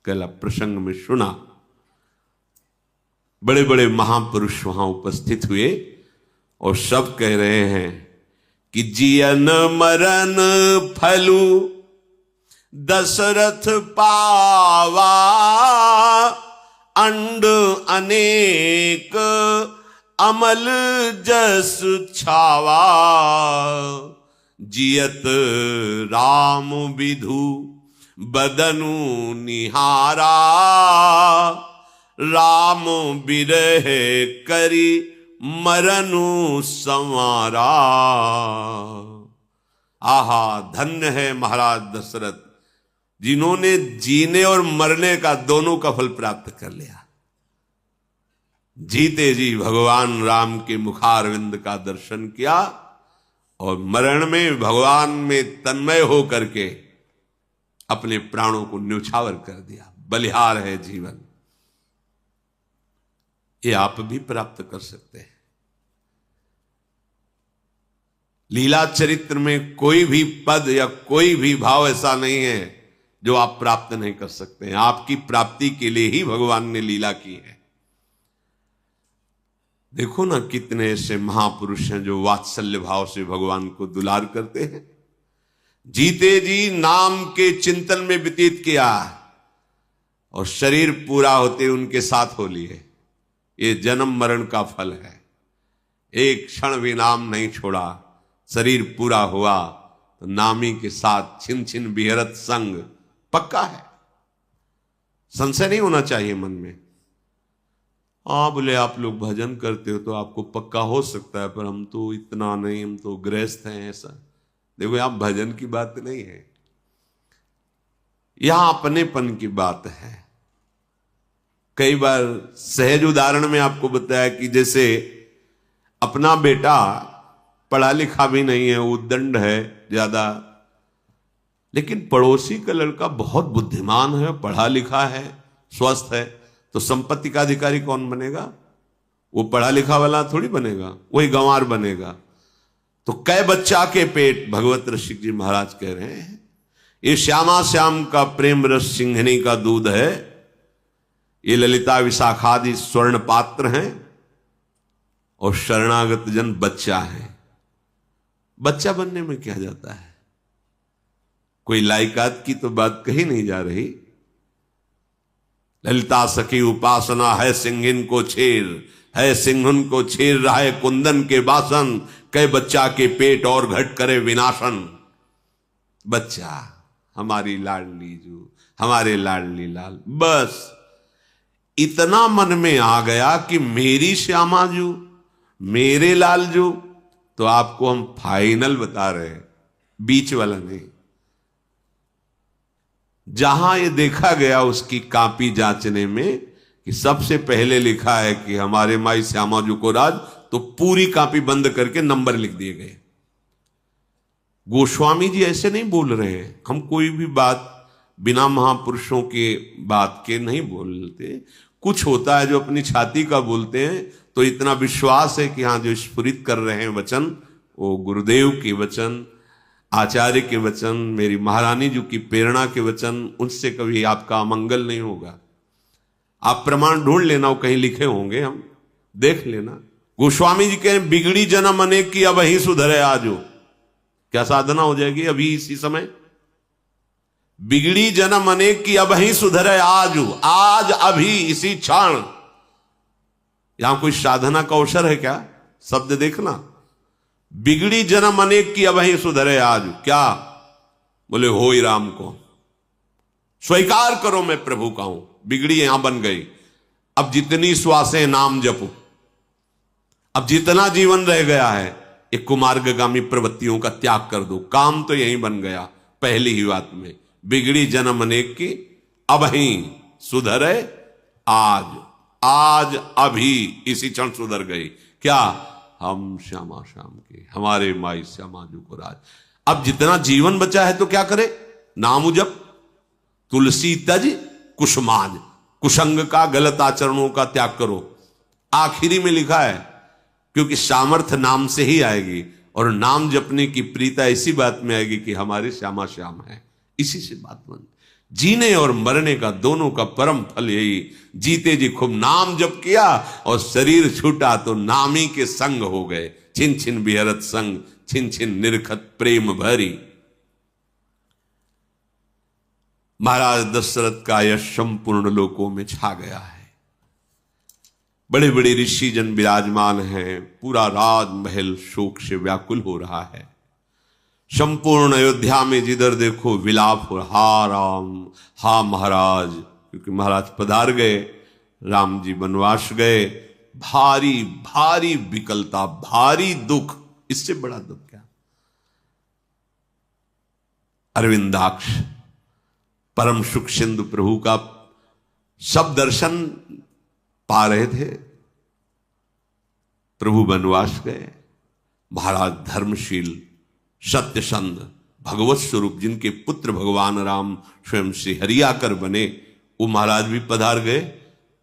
[SPEAKER 1] कल प्रसंग में सुना, बड़े बड़े महापुरुष वहां उपस्थित हुए और सब कह रहे हैं कि जियन मरण फलु दशरथ पावा, अंड अनेक अमल जस छावा, जियत राम विधु बदनु निहारा, राम बिरह करी मरनु संवारा। आहा, धन्य है महाराज दशरथ जिन्होंने जीने और मरने का दोनों का फल प्राप्त कर लिया। जीते जी भगवान राम के मुखारविंद का दर्शन किया और मरण में भगवान में तन्मय हो करके अपने प्राणों को न्योछावर कर दिया। बलिहार है जीवन, ये आप भी प्राप्त कर सकते हैं। लीला चरित्र में कोई भी पद या कोई भी भाव ऐसा नहीं है जो आप प्राप्त नहीं कर सकते हैं। आपकी प्राप्ति के लिए ही भगवान ने लीला की है। देखो ना कितने ऐसे महापुरुष हैं जो वात्सल्य भाव से भगवान को दुलार करते हैं। जीते जी नाम के चिंतन में व्यतीत किया और शरीर पूरा होते उनके साथ हो लिए। ये जन्म मरण का फल है। एक क्षण भी नाम नहीं छोड़ा, शरीर पूरा हुआ तो नामी के साथ छिन छिन बिहरत संग पक्का है। संशय नहीं होना चाहिए मन में। हाँ बोले आप लोग भजन करते हो तो आपको पक्का हो सकता है, पर हम तो इतना नहीं, हम तो गृहस्थ हैं ऐसा। देखो आप भजन की बात नहीं है, यहां अपनेपन की बात है। कई बार सहज उदाहरण में आपको बताया कि जैसे अपना बेटा पढ़ा लिखा भी नहीं है, उद्दंड है ज्यादा, लेकिन पड़ोसी का लड़का बहुत बुद्धिमान है, पढ़ा लिखा है, स्वस्थ है, तो संपत्ति का अधिकारी कौन बनेगा? वो पढ़ा लिखा वाला थोड़ी बनेगा, वही गंवार बनेगा। तो कै बच्चा के पेट, भगवत ऋषि जी महाराज कह रहे हैं, ये श्यामा श्याम का प्रेम रस सिंघनी का दूध है, ये ललिता विशाखादि स्वर्ण पात्र हैं और शरणागत जन बच्चा है। बच्चा बनने में क्या जाता है? कोई लायकात की तो बात कही नहीं जा रही, ललिता सखी उपासना है सिंहिन को छेर, है सिंहन को छेर रहा है कुंदन के बासन, कई बच्चा के पेट और घट करे विनाशन। बच्चा हमारी लाडली जू, हमारे लाडली लाल, बस इतना मन में आ गया कि मेरी श्यामा जू, मेरे लाल जू। तो आपको हम फाइनल बता रहे हैं, बीच वाला नहीं। जहां ये देखा गया उसकी कॉपी जांचने में कि सबसे पहले लिखा है कि हमारे माई श्यामा जू को राज, तो पूरी कॉपी बंद करके नंबर लिख दिए गए। गोस्वामी जी ऐसे नहीं बोल रहे हैं, हम कोई भी बात बिना महापुरुषों के बात के नहीं बोलते। कुछ होता है जो अपनी छाती का बोलते हैं, तो इतना विश्वास है कि हाँ जो स्फुरित कर रहे हैं वचन वो गुरुदेव के वचन, आचार्य के वचन, मेरी महारानी जी की प्रेरणा के वचन, उनसे कभी आपका अमंगल नहीं होगा। आप प्रमाण ढूंढ लेना, वो कहीं लिखे होंगे, हम देख लेना। गोस्वामी जी कहें बिगड़ी जन्म अनेक की अब ही सुधरे आजो। क्या साधना हो जाएगी अभी इसी समय? बिगड़ी जन्म अनेक की अब ही सुधरे आजो, आज अभी इसी क्षण। यहां कोई साधना का अवसर है क्या? शब्द देखना, बिगड़ी जन्म अनेक की अब ही सुधरे आज। क्या बोले? हो ही राम को स्वीकार करो, मैं प्रभु का हूं। बिगड़ी यहां बन गई। अब जितनी श्वासें नाम जपो, अब जितना जीवन रह गया है, एक कुमार्गगामी प्रवृत्तियों का त्याग कर दो। काम तो यही बन गया पहली ही बात में। बिगड़ी जन्म अनेक की अब ही सुधरे आज, आज अभी इसी क्षण सुधर गई। क्या? हम श्यामा श्याम के, हमारे माई श्यामा जू को राज। अब जितना जीवन बचा है तो क्या करे? नाम जप, तुलसी तज कुसुमाज, कुसंग का, गलत आचरणों का त्याग करो। आखिरी में लिखा है, क्योंकि सामर्थ्य नाम से ही आएगी, और नाम जपने की प्रीता इसी बात में आएगी कि हमारे श्यामा श्याम है। इसी से बात बन। जीने और मरने का दोनों का परम फल यही। जीते जी खूब नाम जप किया और शरीर छूटा तो नामी के संग हो गए। छिन छिन बिहरत संग, छिन छिन निरखत प्रेम भरी। महाराज दशरथ का यश संपूर्ण लोकों में छा गया है। बड़े बड़े ऋषि जन विराजमान हैं, पूरा राजमहल शोक से व्याकुल हो रहा है। संपूर्ण अयोध्या में जिधर देखो विलाप हो, हा राम, हा महाराज, क्योंकि महाराज पधार गए, राम जी वनवास गए। भारी भारी विकलता, भारी दुख, इससे बड़ा दुख क्या? अरविंदाक्ष परम सुख सिंधु प्रभु का सब दर्शन पा रहे थे। प्रभु वनवास गए। महाराज धर्मशील, सत्यसंध, भगवत स्वरूप, जिनके पुत्र भगवान राम स्वयं श्री हरि आकर बने, वो महाराज भी पधार गए।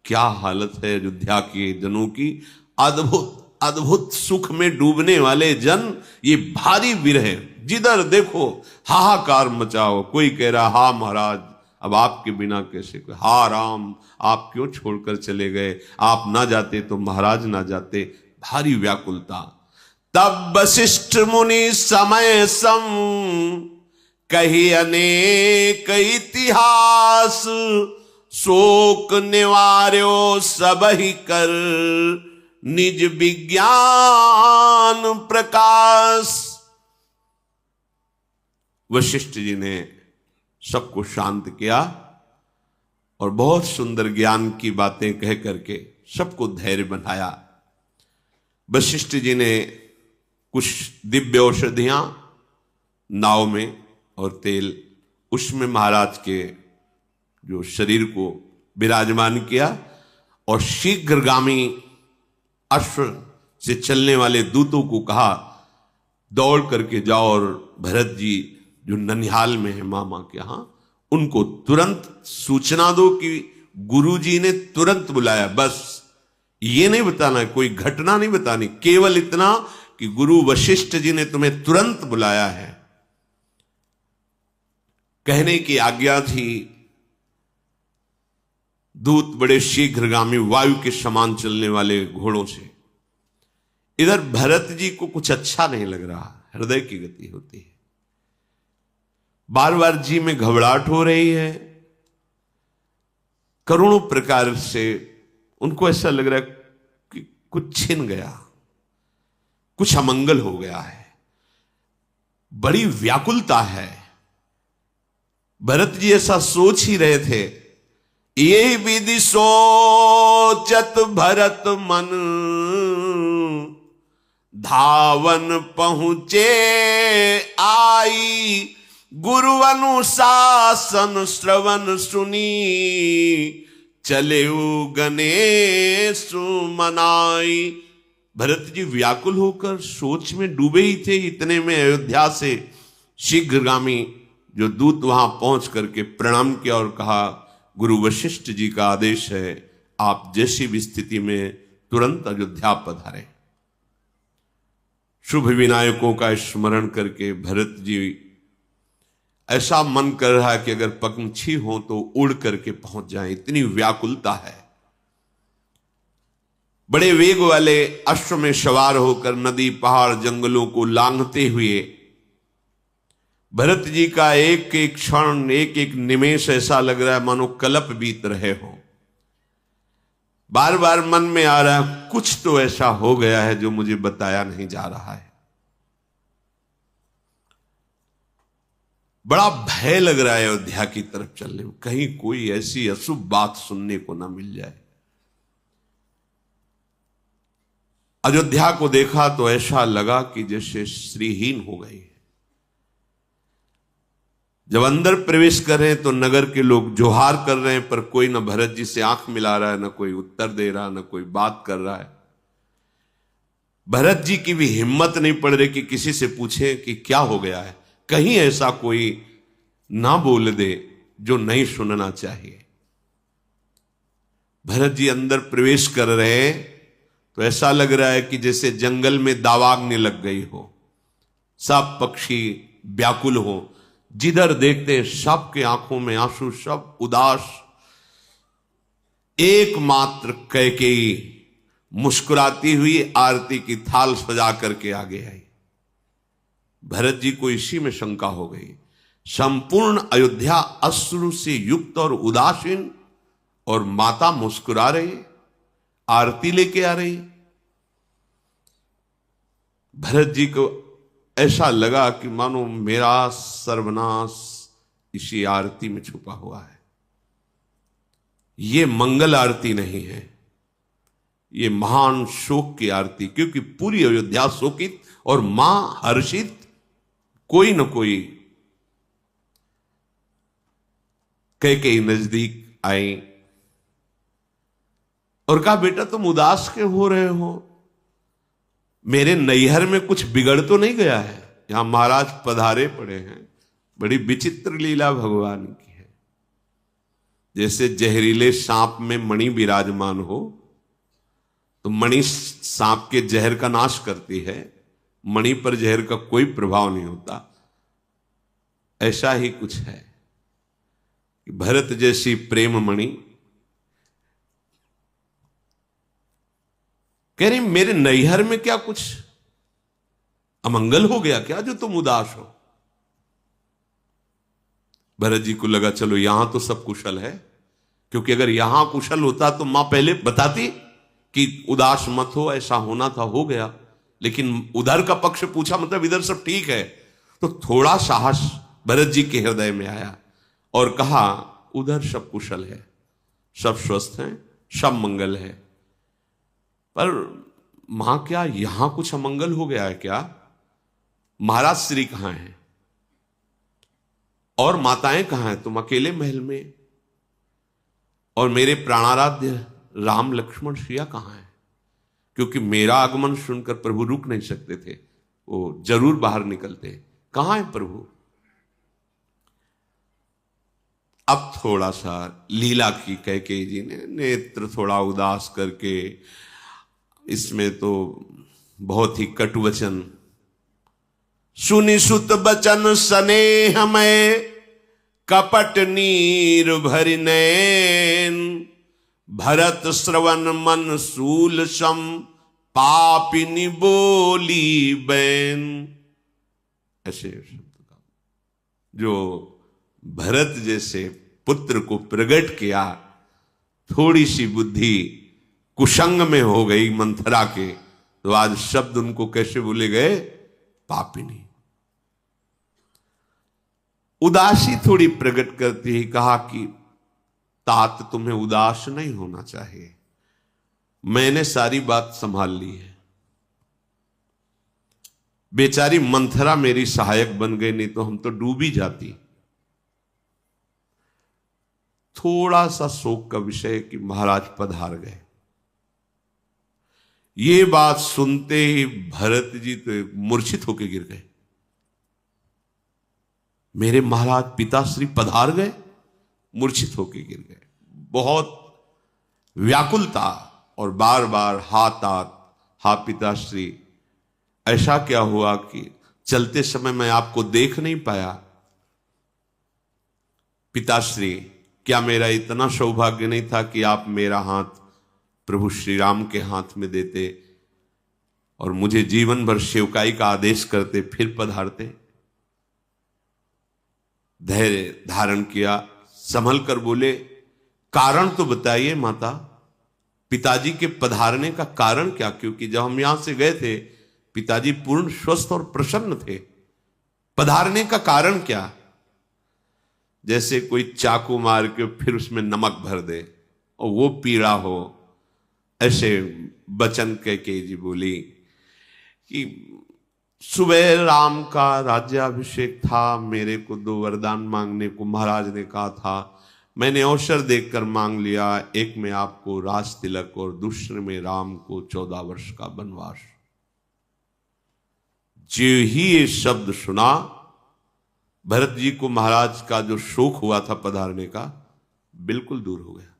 [SPEAKER 1] क्या हालत है अयोध्या के जनों की! अद्भुत अद्भुत सुख में डूबने वाले जन, ये भारी विरह, जिधर देखो हाहाकार मचाओ। कोई कह रहा हा महाराज अब आपके बिना कैसे, कोई हा राम आप क्यों छोड़कर चले गए, आप ना जाते तो महाराज ना जाते। भारी व्याकुलता। तब वशिष्ठ मुनि समय सम कही अनेक इतिहास, शोक निवार्यो सब ही कर निज विज्ञान प्रकाश। वशिष्ठ जी ने सबको शांत किया और बहुत सुंदर ज्ञान की बातें कह करके सबको धैर्य बनाया। वशिष्ठ जी ने कुछ दिव्य औषधियां नाव में और तेल, उसमें महाराज के जो शरीर को विराजमान किया, और शीघ्रगामी अश्व से चलने वाले दूतों को कहा दौड़ करके जाओ और भरत जी जो ननिहाल में है मामा के यहां, उनको तुरंत सूचना दो कि गुरुजी ने तुरंत बुलाया। बस ये नहीं बताना, कोई घटना नहीं बतानी, केवल इतना कि गुरु वशिष्ठ जी ने तुम्हें तुरंत बुलाया है। कहने की आज्ञा थी। दूत बड़े शीघ्रगामी वायु के समान चलने वाले घोड़ों से। इधर भरत जी को कुछ अच्छा नहीं लग रहा, हृदय की गति होती है, बार बार जी में घबराहट हो रही है। करोड़ों प्रकार से उनको ऐसा लग रहा है कि कुछ छिन गया, कुछ अमंगल हो गया है, बड़ी व्याकुलता है। भरत जी ऐसा सोच ही रहे थे। ये विधि सोचत भरत मन, धावन पहुंचे आई, गुरु अनुशासन श्रवण सुनी, चले गणेश मनाई। भरत जी व्याकुल होकर सोच में डूबे ही थे। इतने में अयोध्या से शीघ्रगामी जो दूत वहां पहुंच करके प्रणाम किया और कहा, गुरु वशिष्ठ जी का आदेश है, आप जैसी भी स्थिति में तुरंत अयोध्या पधारें। शुभ विनायकों का स्मरण करके भरत जी ऐसा मन कर रहा है कि अगर पंछी हो तो उड़ करके पहुंच जाएं, इतनी व्याकुलता है। बड़े वेग वाले अश्व में सवार होकर नदी पहाड़ जंगलों को लांघते हुए भरत जी का एक एक क्षण, एक एक निमेष ऐसा लग रहा है मानो कल्प बीत रहे हो। बार बार मन में आ रहा है कुछ तो ऐसा हो गया है जो मुझे बताया नहीं जा रहा है। बड़ा भय लग रहा है अयोध्या की तरफ चलने में, कहीं कोई ऐसी अशुभ बात सुनने को ना मिल जाए। अयोध्या को देखा तो ऐसा लगा कि जैसे श्रीहीन हो गई। जब अंदर प्रवेश कर रहे हैं तो नगर के लोग जोहार कर रहे हैं, पर कोई ना भरत जी से आंख मिला रहा है, ना कोई उत्तर दे रहा, ना कोई बात कर रहा है। भरत जी की भी हिम्मत नहीं पड़ रही कि किसी से पूछे कि क्या हो गया है, कहीं ऐसा कोई ना बोल दे जो नहीं सुनना चाहिए। भरत जी अंदर प्रवेश कर रहे हैं तो ऐसा लग रहा है कि जैसे जंगल में दावाग्नि लग गई हो, सब पक्षी व्याकुल हो, जिधर देखते सबके आंखों में आंसू, सब उदास। एकमात्र कैकेयी मुस्कुराती हुई आरती की थाल सजा करके आगे आई। भरत जी को इसी में शंका हो गई। संपूर्ण अयोध्या अश्रु से युक्त और उदासीन, और माता मुस्कुरा रही, आरती लेके आ रही। भरत जी को ऐसा लगा कि मानो मेरा सर्वनाश इसी आरती में छुपा हुआ है। ये मंगल आरती नहीं है, ये महान शोक की आरती, क्योंकि पूरी अयोध्या शोकित और मां हर्षित। कोई न कोई कैकेयी नजदीक आई और कहा, बेटा तुम उदास क्यों हो रहे हो? मेरे नैहर में कुछ बिगड़ तो नहीं गया है? यहां महाराज पधारे पड़े हैं। बड़ी विचित्र लीला भगवान की है। जैसे जहरीले सांप में मणि विराजमान हो तो मणि सांप के जहर का नाश करती है, मणि पर जहर का कोई प्रभाव नहीं होता। ऐसा ही कुछ है कि भरत जैसी प्रेम मणि कह रही, मेरे नैहर में क्या कुछ अमंगल हो गया क्या जो तुम उदास हो? भरत जी को लगा चलो यहां तो सब कुशल है, क्योंकि अगर यहां कुशल होता तो मां पहले बताती कि उदास मत हो, ऐसा होना था हो गया। लेकिन उधर का पक्ष पूछा, मतलब इधर सब ठीक है। तो थोड़ा साहस भरत जी के हृदय में आया और कहा, उधर सब कुशल है, सब स्वस्थ हैं, सब मंगल है, पर मां क्या यहां कुछ अमंगल हो गया है क्या? महाराज श्री कहां हैं और माताएं कहां हैं? तुम अकेले महल में, और मेरे प्राणाराध्य राम लक्ष्मण सिया कहां हैं? क्योंकि मेरा आगमन सुनकर प्रभु रुक नहीं सकते थे, वो जरूर बाहर निकलते। कहां है प्रभु? अब थोड़ा सा लीला की कैकेयी जी ने नेत्र थोड़ा उदास करके, इसमें तो बहुत ही कटुवचन, सुनि सुत बचन स्नेह में कपट नीर भरि नैन, भरत श्रवण मन सूल सम पापिनी बोली बैन। ऐसे शब्द का जो भरत जैसे पुत्र को प्रकट किया, थोड़ी सी बुद्धि कुसंग में हो गई मंथरा के, तो आज शब्द उनको कैसे बोले गए? पापिनी। उदासी थोड़ी प्रकट करती ही कहा कि तात तुम्हें उदास नहीं होना चाहिए, मैंने सारी बात संभाल ली है। बेचारी मंथरा मेरी सहायक बन गई, नहीं तो हम तो डूबी जाती। थोड़ा सा शोक का विषय कि महाराज पधार गए। ये बात सुनते ही भरत जी तो मूर्छित होकर गिर गए। मेरे महाराज पिताश्री पधार गए, मूर्छित होकर गिर गए। बहुत व्याकुलता और बार बार हा पिताश्री, ऐसा क्या हुआ कि चलते समय मैं आपको देख नहीं पाया? पिताश्री, क्या मेरा इतना सौभाग्य नहीं था कि आप मेरा हाथ प्रभु श्री राम के हाथ में देते और मुझे जीवन भर सेवकाई का आदेश करते, फिर पधारते? धैर्य धारण किया, संभल कर बोले, कारण तो बताइए माता, पिताजी के पधारने का कारण क्या? क्योंकि जब हम यहां से गए थे पिताजी पूर्ण स्वस्थ और प्रसन्न थे, पधारने का कारण क्या? जैसे कोई चाकू मार के फिर उसमें नमक भर दे और वो पीड़ा हो, ऐसे बचन कह के जी बोली कि सुबह राम का राज्याभिषेक था, मेरे को 2 वरदान मांगने को महाराज ने कहा था, मैंने अवसर देखकर मांग लिया। एक में आपको राज तिलक और दूसरे में राम को 14 वर्ष का वनवास। जो ही ये शब्द सुना, भरत जी को महाराज का जो शोक हुआ था पधारने का, बिल्कुल दूर हो गया।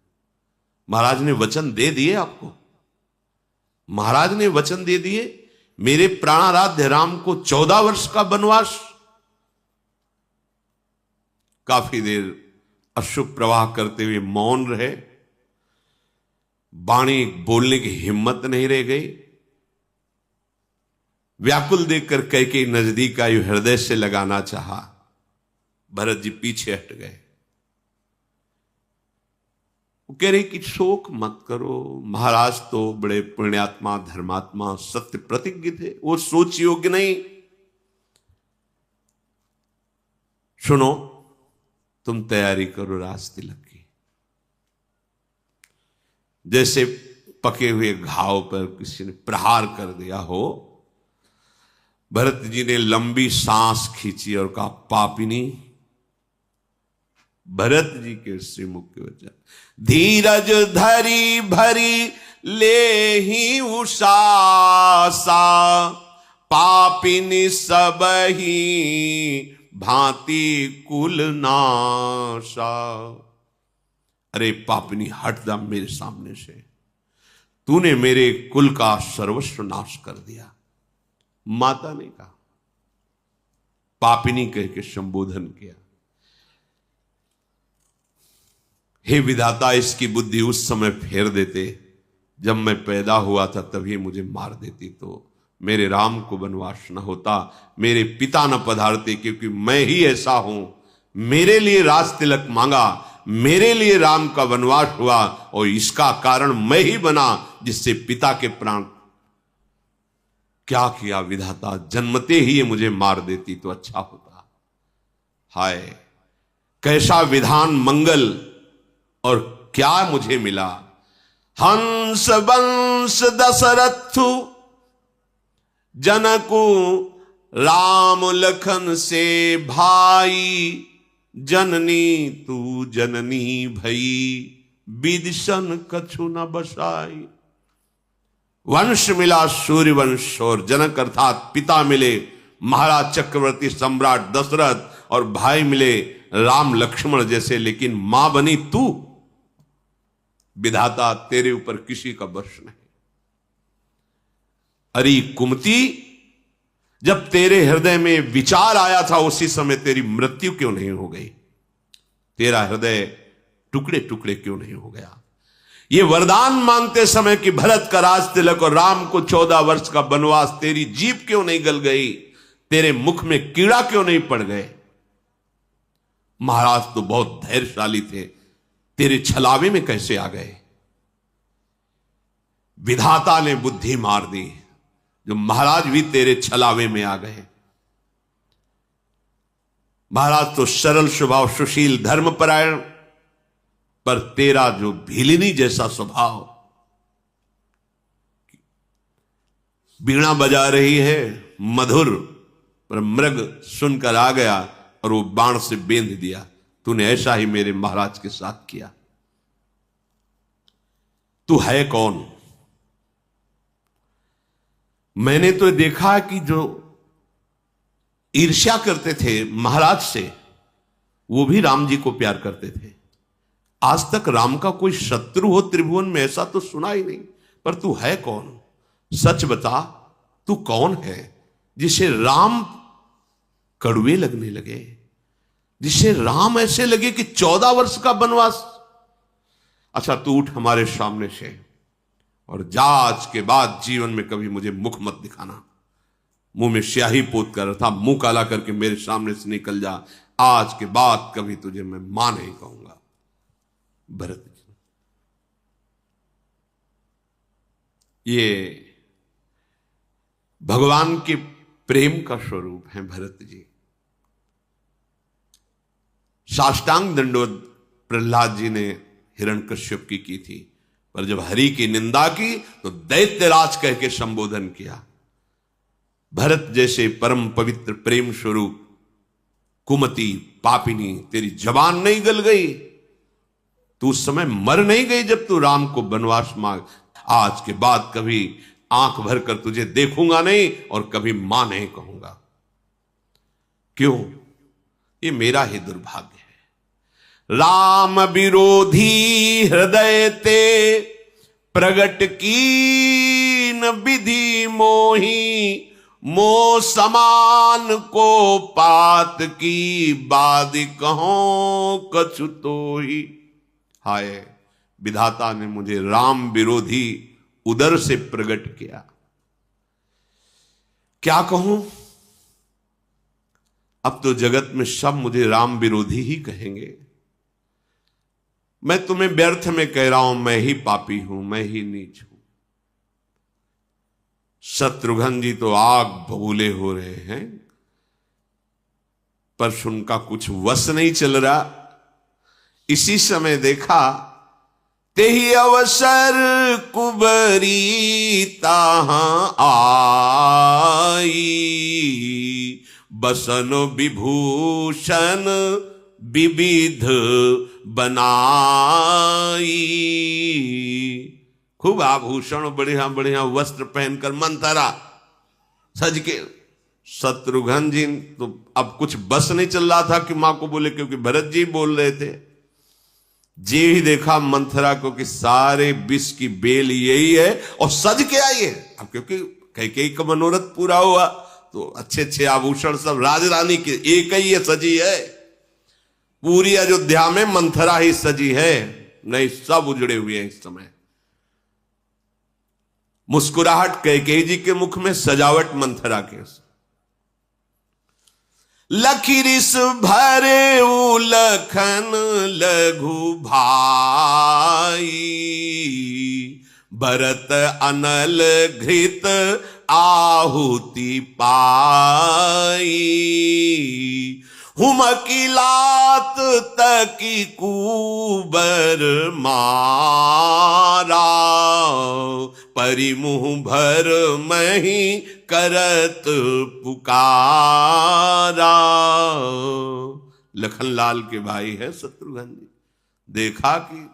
[SPEAKER 1] महाराज ने वचन दे दिए आपको, महाराज ने वचन दे दिए, मेरे प्राणाराध्य राम को 14 वर्ष का वनवास। काफी देर अश्रु प्रवाह करते हुए मौन रहे, वाणी बोलने की हिम्मत नहीं रह गई। व्याकुल देखकर कैकेयी नजदीक आई, हृदय से लगाना चाहा, भरत जी पीछे हट गए। वो कह रहे कि शोक मत करो, महाराज तो बड़े पुण्यात्मा धर्मात्मा सत्य प्रतिज्ञ थे, वो सोच योग्य नहीं। सुनो, तुम तैयारी करो राज तिलक की। जैसे पके हुए घाव पर किसी ने प्रहार कर दिया हो, भरत जी ने लंबी सांस खींची और कहा, पापिनी। भरत जी के श्रीमुख के वचन, धीरज धरी भरी ले ही उषासा, पापिनी सब ही भांति कुल नाशा। अरे पापिनी, हट जा मेरे सामने से, तूने मेरे कुल का सर्वस्व नाश कर दिया। माता ने कहा, पापिनी कह के संबोधन किया। हे विधाता, इसकी बुद्धि उस समय फेर देते जब मैं पैदा हुआ था, तभी मुझे मार देती तो मेरे राम को वनवास न होता, मेरे पिता न पधारते, क्योंकि मैं ही ऐसा हूं। मेरे लिए राज तिलक मांगा, मेरे लिए राम का वनवास हुआ और इसका कारण मैं ही बना, जिससे पिता के प्राण। क्या किया विधाता, जन्मते ही ये मुझे मार देती तो अच्छा होता। हाय, कैसा विधान मंगल, और क्या मुझे मिला। हंस वंश दशरथु जनकु राम लखन से भाई, जननी तू जननी भई, विदिशन कछु न बसाई। वंश मिला सूर्यवंश, और जनक अर्थात पिता मिले महाराज चक्रवर्ती सम्राट दशरथ, और भाई मिले राम लक्ष्मण जैसे, लेकिन मां बनी तू। विधाता, तेरे ऊपर किसी का वश नहीं। अरे कुमति, जब तेरे हृदय में विचार आया था उसी समय तेरी मृत्यु क्यों नहीं हो गई? तेरा हृदय टुकड़े टुकड़े क्यों नहीं हो गया? ये वरदान मांगते समय कि भरत का राज तिलक और राम को 14 वर्ष का वनवास, तेरी जीभ क्यों नहीं गल गई? तेरे मुख में कीड़ा क्यों नहीं पड़ गए? महाराज तो बहुत धैर्यशाली थे, तेरे छलावे में कैसे आ गए? विधाता ने बुद्धि मार दी, जो महाराज भी तेरे छलावे में आ गए। महाराज तो सरल स्वभाव, सुशील, धर्मपरायण, पर तेरा जो भीलिनी जैसा स्वभाव, वीणा बजा रही है मधुर, पर मृग सुनकर आ गया और वो बाण से बेंध दिया। तूने ऐसा ही मेरे महाराज के साथ किया। तू है कौन? मैंने तो देखा कि जो ईर्ष्या करते थे महाराज से, वो भी राम जी को प्यार करते थे। आज तक राम का कोई शत्रु हो त्रिभुवन में, ऐसा तो सुना ही नहीं। पर तू है कौन? सच बता, तू कौन है जिसे राम कड़वे लगने लगे, जिसे राम ऐसे लगे कि 14 वर्ष का वनवास। अच्छा, तू उठ हमारे सामने से और जा, आज के बाद जीवन में कभी मुझे मुख मत दिखाना। मुंह में स्याही पोत कर था, मुंह काला करके मेरे सामने से निकल जा। आज के बाद कभी तुझे मैं मां नहीं कहूंगा। भरत जी, ये भगवान के प्रेम का स्वरूप है। भरत जी साष्टांग दंडवत प्रहलाद जी ने हिरण्यकश्यप की थी, पर जब हरि की निंदा की तो दैत्यराज कह के संबोधन किया। भरत जैसे परम पवित्र प्रेम स्वरूप कुमति पापिनी, तेरी जबान नहीं गल गई? तू उस समय मर नहीं गई जब तू राम को वनवास मांग? आज के बाद कभी आंख भर कर तुझे देखूंगा नहीं और कभी मां नहीं कहूंगा। क्यों? ये मेरा ही दुर्भाग्य है। राम विरोधी हृदय ते प्रगट कीन विधि मोही, मोह समान को पात की बाद कहो कछु तोही। हाय, विधाता ने मुझे राम विरोधी उदर से प्रकट किया। क्या कहूं? अब तो जगत में सब मुझे राम विरोधी ही कहेंगे। मैं तुम्हें व्यर्थ में कह रहा हूं, मैं ही पापी हूं, मैं ही नीच हूं। शत्रुघ्न जी तो आग बबूले हो रहे हैं, पर उनका कुछ वश नहीं चल रहा। इसी समय देखा, तेहि अवसर कुबरी ताहां आई, बसन विभूषण विविध बनाई। खूब आभूषण, बढ़िया बढ़िया वस्त्र पहनकर मंथरा सज के। शत्रुघ्न जी तो अब कुछ बस नहीं चल रहा था कि मां को बोले, क्योंकि भरत जी बोल रहे थे। जी ही देखा मंथरा को कि सारे विष की बेल यही है और सज के आई है। अब क्योंकि कैकेयी का मनोरथ पूरा हुआ तो अच्छे अच्छे आभूषण सब राजरानी के एक ही है, सजी है। पूरी अयोध्या में मंथरा ही सजी है, नहीं सब उजड़े हुए हैं इस समय। मुस्कुराहट कैकेयी जी के मुख में, सजावट मंथरा के। लखिरिस भरे लखन लघु भाई, भरत अनल घृत आहुति पाई। हुमकी लात तकी कुबर मारा, परिमुह भर मही करत पुकारा। लखनलाल के भाई है शत्रुघ्न जी। देखा कि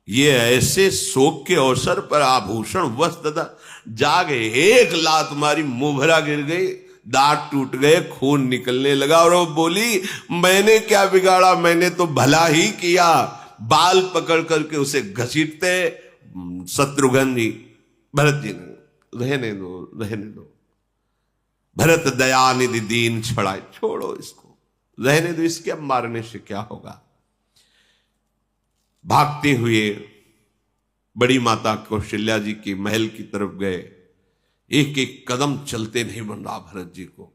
[SPEAKER 1] ये ऐसे शोक के अवसर पर आभूषण वस्त्र जागे, एक लात मारी, मुंहभरा गिर गई, दांत टूट गए, खून निकलने लगा। और वो बोली, मैंने क्या बिगाड़ा, मैंने तो भला ही किया। बाल पकड़ करके उसे घसीटते शत्रुघ्न जी। भरत जी ने, रहने दो रहने दो। भरत दयानिधि दीन छड़ाए, छोड़ो इसको, रहने दो, इसके अब मारने से क्या होगा। भागते हुए बड़ी माता कौशल्या जी के महल की तरफ गए। एक एक कदम चलते नहीं बन रहा भरत जी को।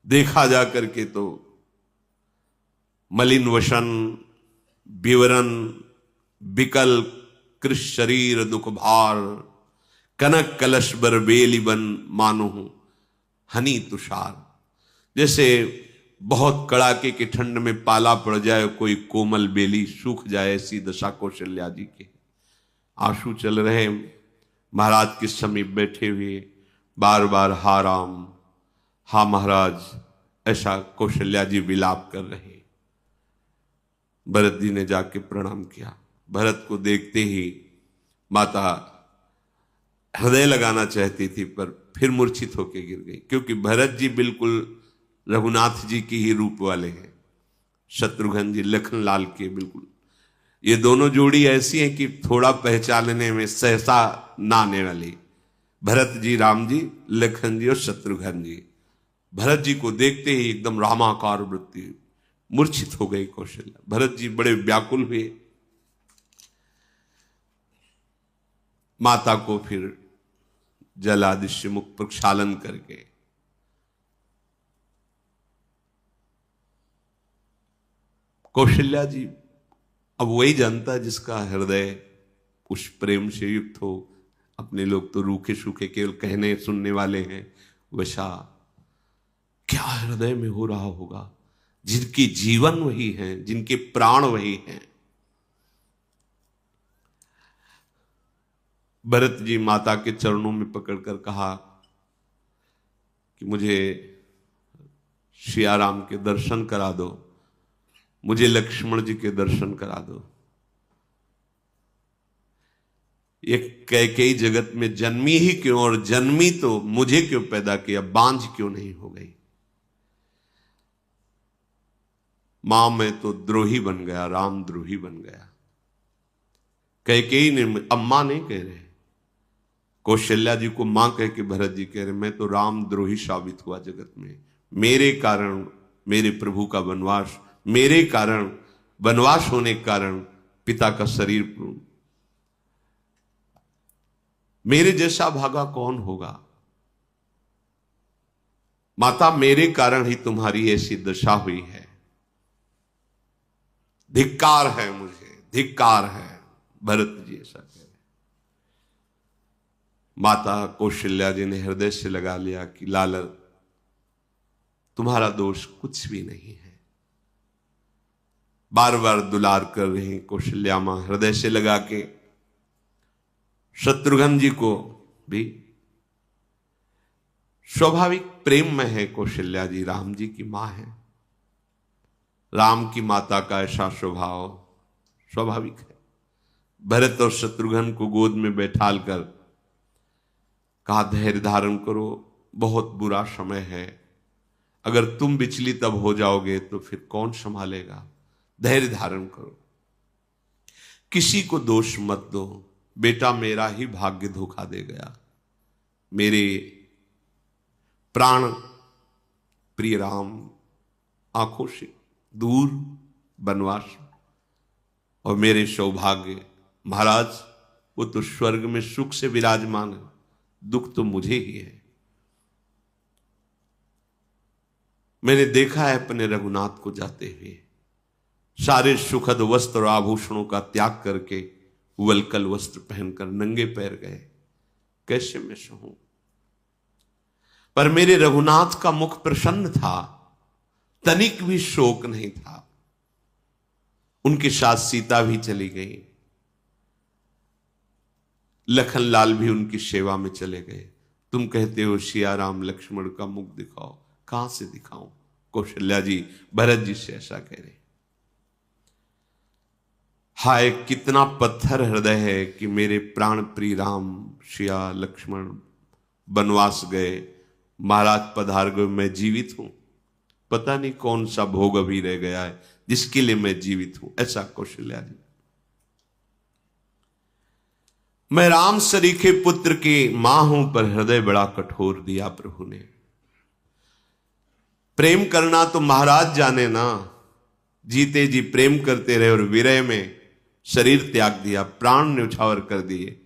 [SPEAKER 1] देखा जा करके तो मलिन वसन, विवरण बिकल कृष शरीर दुख भार, कनक कलश बर बेली बन मानो हनी तुषार। जैसे बहुत कड़ाके की ठंड में पाला पड़ जाए, कोई कोमल बेली सूख जाए, ऐसी दशा कौशल्या जी की। आंसू चल रहे, महाराज के समीप बैठे हुए बार बार हा राम हा महाराज, ऐसा कौशल्या जी विलाप कर रहे। भरत जी ने जाके प्रणाम किया। भरत को देखते ही माता हृदय लगाना चाहती थी, पर फिर मूर्छित होकर गिर गई, क्योंकि भरत जी बिल्कुल रघुनाथ जी की ही रूप वाले हैं, शत्रुघ्न जी लखन लाल के बिल्कुल। ये दोनों जोड़ी ऐसी है कि थोड़ा पहचानने में सहसा ना आने वाली। भरत जी राम जी, लखन जी और शत्रुघ्न जी। भरत जी को देखते ही एकदम रामाकार वृत्ति, मूर्छित हो गई कौशल्या। भरत जी बड़े व्याकुल हुए। माता को फिर जल आदि से मुख प्रक्षालन करके कौशल्या जी, अब वही जानता है जिसका हृदय उस प्रेम से युक्त हो। अपने लोग तो रूखे सूखे केवल कहने सुनने वाले हैं, वैसा क्या हृदय में हो रहा होगा, जिनकी जीवन वही है, जिनके प्राण वही हैं। भरत जी माता के चरणों में पकड़कर कहा कि मुझे सियाराम के दर्शन करा दो, मुझे लक्ष्मण जी के दर्शन करा दो। ये कैकेयी जगत में जन्मी ही क्यों, और जन्मी तो मुझे क्यों पैदा किया, बांझ क्यों नहीं हो गई। मां में तो द्रोही बन गया, राम द्रोही बन गया। कैकेयी ने, अम्मा नहीं कह रहे, कौशल्या जी को मां कह के भरत जी कह रहे, मैं तो राम द्रोही साबित हुआ जगत में। मेरे कारण मेरे प्रभु का वनवास, मेरे कारण वनवास होने के कारण पिता का शरीर, मेरे जैसा भागा कौन होगा। माता मेरे कारण ही तुम्हारी ऐसी दशा हुई है, धिक्कार है मुझे, धिक्कार है। भरत जी ऐसा कह रहे। माता कौशल्या जी ने हृदय से लगा लिया कि लाल तुम्हारा दोष कुछ भी नहीं है। बार बार दुलार कर रही कौशल्या मां, हृदय से लगा के। शत्रुघ्न जी को भी स्वाभाविक प्रेम में है कौशल्या जी, राम जी की मां है। राम की माता का ऐसा स्वभाव स्वाभाविक है। भरत और शत्रुघ्न को गोद में बैठाल कर कहा, धैर्य धारण करो, बहुत बुरा समय है, अगर तुम विचलित अब हो जाओगे तो फिर कौन संभालेगा। धैर्य धारण करो, किसी को दोष मत दो, बेटा मेरा ही भाग्य धोखा दे गया। मेरे प्राण प्रिय राम आंखों से दूर वनवास, और मेरे सौभाग्य महाराज वो तो स्वर्ग में सुख से विराजमान है, दुख तो मुझे ही है। मैंने देखा है अपने रघुनाथ को जाते हुए, सारे सुखद वस्त्र और आभूषणों का त्याग करके वलकल वस्त्र पहनकर नंगे पैर गए। कैसे मैं सहूं। पर मेरे रघुनाथ का मुख प्रसन्न था, तनिक भी शोक नहीं था। उनके साथ सीता भी चली गई, लखन लाल भी उनकी सेवा में चले गए। तुम कहते हो सियाराम लक्ष्मण का मुख दिखाओ, कहां से दिखाऊं। कौशल्या जी भरत जी से ऐसा कह रहे। हाय कितना पत्थर हृदय है कि मेरे प्राण प्रिय राम सिया लक्ष्मण वनवास गए, महाराज पधार गए, मैं जीवित हूं। पता नहीं कौन सा भोग अभी रह गया है जिसके लिए मैं जीवित हूं। ऐसा कौशल्या जी। मैं राम सरीखे पुत्र की मां हूं, पर हृदय बड़ा कठोर दिया प्रभु ने। प्रेम करना तो महाराज जाने ना, जीते जी प्रेम करते रहे और विरह में शरीर त्याग दिया, प्राण न्यौछावर कर दिए।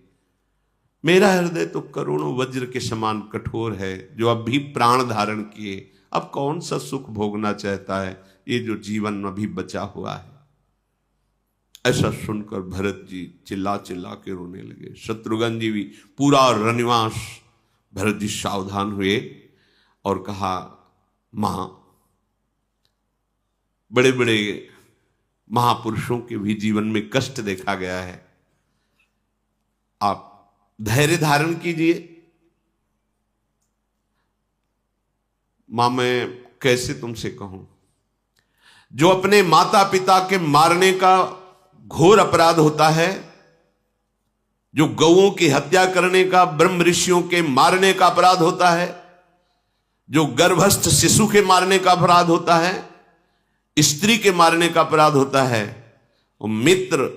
[SPEAKER 1] मेरा हृदय तो करोड़ों वज्र के समान कठोर है, जो अब भी प्राण धारण किए अब कौन सा सुख भोगना चाहता है, ये जो जीवन अभी बचा हुआ है। ऐसा सुनकर भरत जी चिल्ला चिल्ला के रोने लगे। शत्रुघ्न जी भी पूरा रनिवास। भरत जी सावधान हुए और कहा, मां, बड़े बड़े महापुरुषों के भी जीवन में कष्ट देखा गया है, आप धैर्य धारण कीजिए। मां, मैं कैसे तुमसे कहूं, जो अपने माता पिता के मारने का घोर अपराध होता है, जो गौओं की हत्या करने का, ब्रह्म ऋषियों के मारने का अपराध होता है, जो गर्भस्थ शिशु के मारने का अपराध होता है, स्त्री के मारने का अपराध होता है, वो मित्र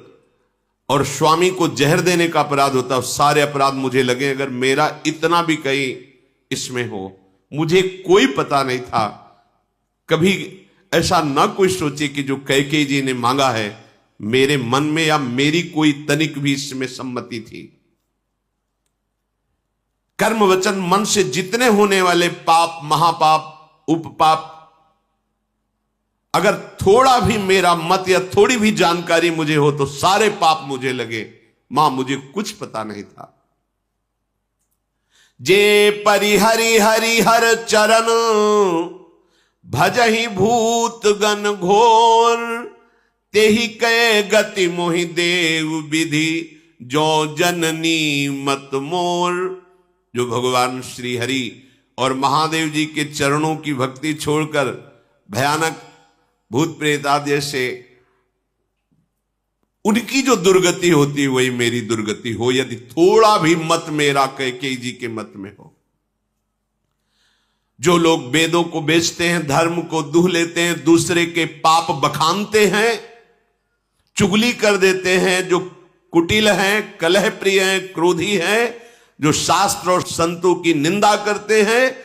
[SPEAKER 1] और स्वामी को जहर देने का अपराध होता है। सारे अपराध मुझे लगे, अगर मेरा इतना भी कहीं इसमें हो, मुझे कोई पता नहीं था। कभी ऐसा ना कोई सोचे कि जो कैकेयी जी ने मांगा है, मेरे मन में या मेरी कोई तनिक भी इसमें सम्मति थी। कर्म वचन मन से जितने होने वाले पाप, महापाप, उपपाप, अगर थोड़ा भी मेरा मत या थोड़ी भी जानकारी मुझे हो तो सारे पाप मुझे लगे। मां, मुझे कुछ पता नहीं था। जे परिहरि हरिहर चरण, भजहि भूत गण घोर, तेहि कै गति मोहि देव विधि, जो जननी मत मोर। जो भगवान श्री हरि और महादेव जी के चरणों की भक्ति छोड़कर भयानक भूत प्रेत आदि से उनकी जो दुर्गति होती वही मेरी दुर्गति हो, यदि थोड़ा भी मत मेरा कैकेयी जी के मत में हो। जो लोग वेदों को बेचते हैं, धर्म को दूह लेते हैं, दूसरे के पाप बखानते हैं, चुगली कर देते हैं, जो कुटिल हैं, कलह प्रिय हैं, क्रोधी हैं, जो शास्त्र और संतों की निंदा करते हैं,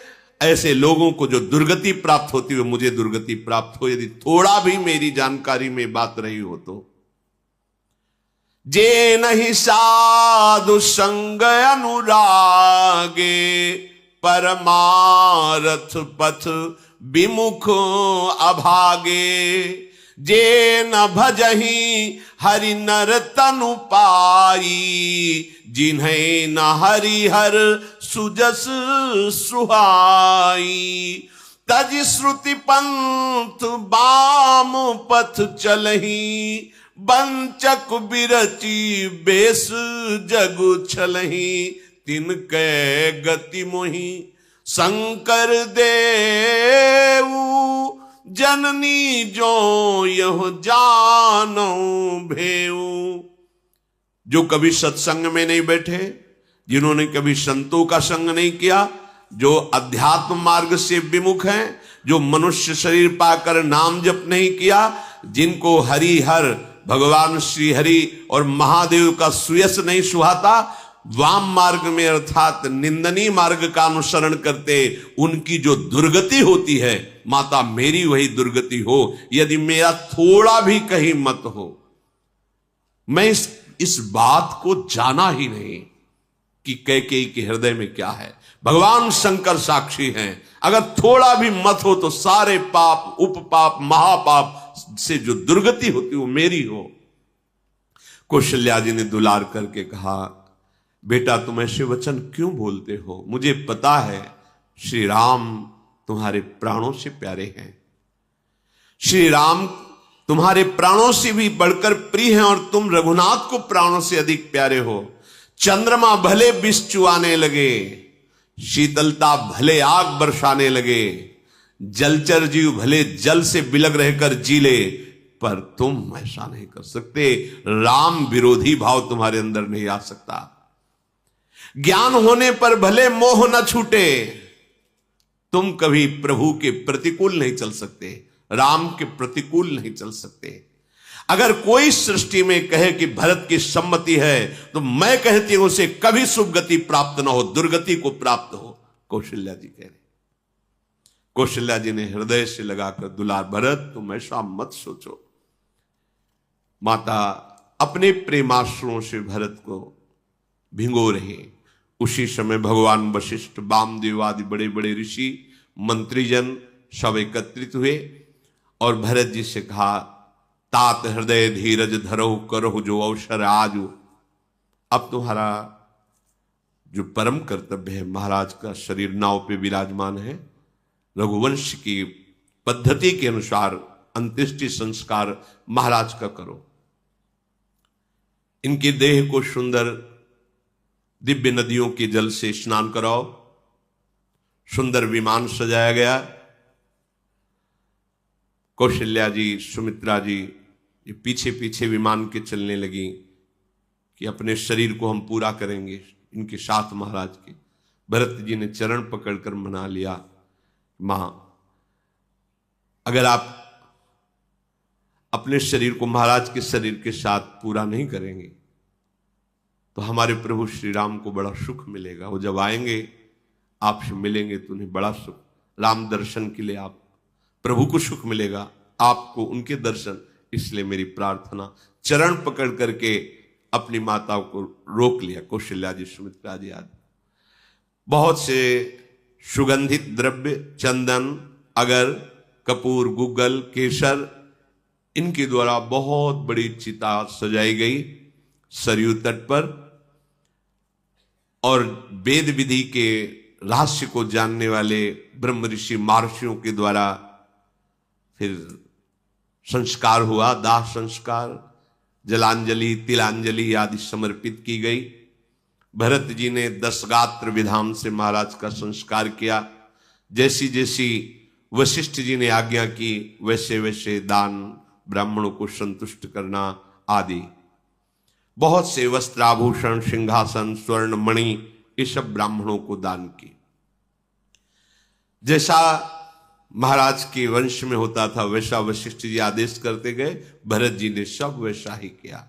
[SPEAKER 1] ऐसे लोगों को जो दुर्गति प्राप्त होती है, मुझे दुर्गति प्राप्त हो, यदि थोड़ा भी मेरी जानकारी में बात रही हो तो। जे नहीं साधु संग अनुरागे, परमारथ पथ विमुख अभागे। जे न भजहि हरि नर तनु पाई, जिन्हें न हरिहर सुजस सुहाई। तज श्रुति पंथ बाम पथ चलही, बंचक बिरची बेस जग छलही। तिनके गति मोहि शंकर देऊ, जननी जो यह जानो भेऊ। जो कभी सत्संग में नहीं बैठे, जिन्होंने कभी संतों का संग नहीं किया, जो अध्यात्म मार्ग से विमुख हैं, जो मनुष्य शरीर पाकर नाम जप नहीं किया, जिनको हरि हर भगवान श्री हरि और महादेव का सुयस नहीं सुहाता, वाम मार्ग में अर्थात निंदनीय मार्ग का अनुसरण करते, उनकी जो दुर्गति होती है, माता मेरी वही दुर्गति हो, यदि मेरा थोड़ा भी कहीं मत हो। मैं इस बात को जाना ही नहीं कि कैकेयी के हृदय में क्या है। भगवान शंकर साक्षी हैं, अगर थोड़ा भी मत हो तो सारे पाप, उपपाप, महापाप से जो दुर्गति होती वो मेरी हो। कौशल्या जी ने दुलार करके कहा, बेटा तुम ऐसे वचन क्यों बोलते हो? मुझे पता है श्री राम तुम्हारे प्राणों से प्यारे हैं, श्री राम तुम्हारे प्राणों से भी बढ़कर प्रिय हैं, और तुम रघुनाथ को प्राणों से अधिक प्यारे हो। चंद्रमा भले विष चुआने लगे, शीतलता भले आग बरसाने लगे, जलचर जीव भले जल से बिलग रहकर जी ले, पर तुम ऐसा नहीं कर सकते। राम विरोधी भाव तुम्हारे अंदर नहीं आ सकता। ज्ञान होने पर भले मोह न छूटे, तुम कभी प्रभु के प्रतिकूल नहीं चल सकते, राम के प्रतिकूल नहीं चल सकते। अगर कोई सृष्टि में कहे कि भरत की सम्मति है, तो मैं कहती हूं उसे कभी शुभ गति प्राप्त ना हो, दुर्गति को प्राप्त हो। कौशल्या जी कह रहे। कौशल्या जी ने हृदय से लगाकर दुलार, भरत तुम ऐसा मत सोचो। माता अपने प्रेमाश्रुओं से भरत को भिंगो रहे। उसी समय भगवान वशिष्ठ, वामदेव आदि बड़े बड़े ऋषि, मंत्रीजन सब एकत्रित हुए और भरत जी से कहा, तात हृदय धीरज धरो करो जो अवसर आजू। अब तुम्हारा जो परम कर्तव्य है, महाराज का शरीर नाव पे विराजमान है, रघुवंश की पद्धति के अनुसार अंत्येष्टि संस्कार महाराज का करो। इनके देह को सुंदर दिव्य नदियों के जल से स्नान कराओ। सुंदर विमान सजाया गया। कौशल्या जी, सुमित्रा जी ये पीछे पीछे विमान के चलने लगी कि अपने शरीर को हम पूरा करेंगे इनके साथ महाराज के। भरत जी ने चरण पकड़कर मना लिया, मां अगर आप अपने शरीर को महाराज के शरीर के साथ पूरा नहीं करेंगे तो हमारे प्रभु श्री राम को बड़ा सुख मिलेगा। वो जब आएंगे आपसे मिलेंगे तो उन्हें बड़ा सुख, राम दर्शन के लिए आप प्रभु को सुख मिलेगा, आपको उनके दर्शन। इसलिए मेरी प्रार्थना। चरण पकड़ करके अपनी माताओं को रोक लिया, कौशल्या जी, सुमित्रा जी आदि। बहुत से सुगंधित द्रव्य, चंदन, अगर, कपूर, गुग्गल, केसर, इनके द्वारा बहुत बड़ी चिता सजाई गई सरयू तट पर। और वेद विधि के रहस्य को जानने वाले ब्रह्म ऋषि महर्षियों के द्वारा फिर संस्कार हुआ, दाह संस्कार, जलांजलि, तिलांजलि आदि समर्पित की गई। भरत जी ने 10 गात्र विधान से महाराज का संस्कार किया। जैसी जैसी वशिष्ठ जी ने आज्ञा की वैसे वैसे दान, ब्राह्मणों को संतुष्ट करना आदि। बहुत से वस्त्राभूषण, सिंहासन, स्वर्ण, मणि ये सब ब्राह्मणों को दान की। जैसा महाराज के वंश में होता था वैसा वशिष्ठ जी आदेश करते गए, भरत जी ने सब वैसा ही किया।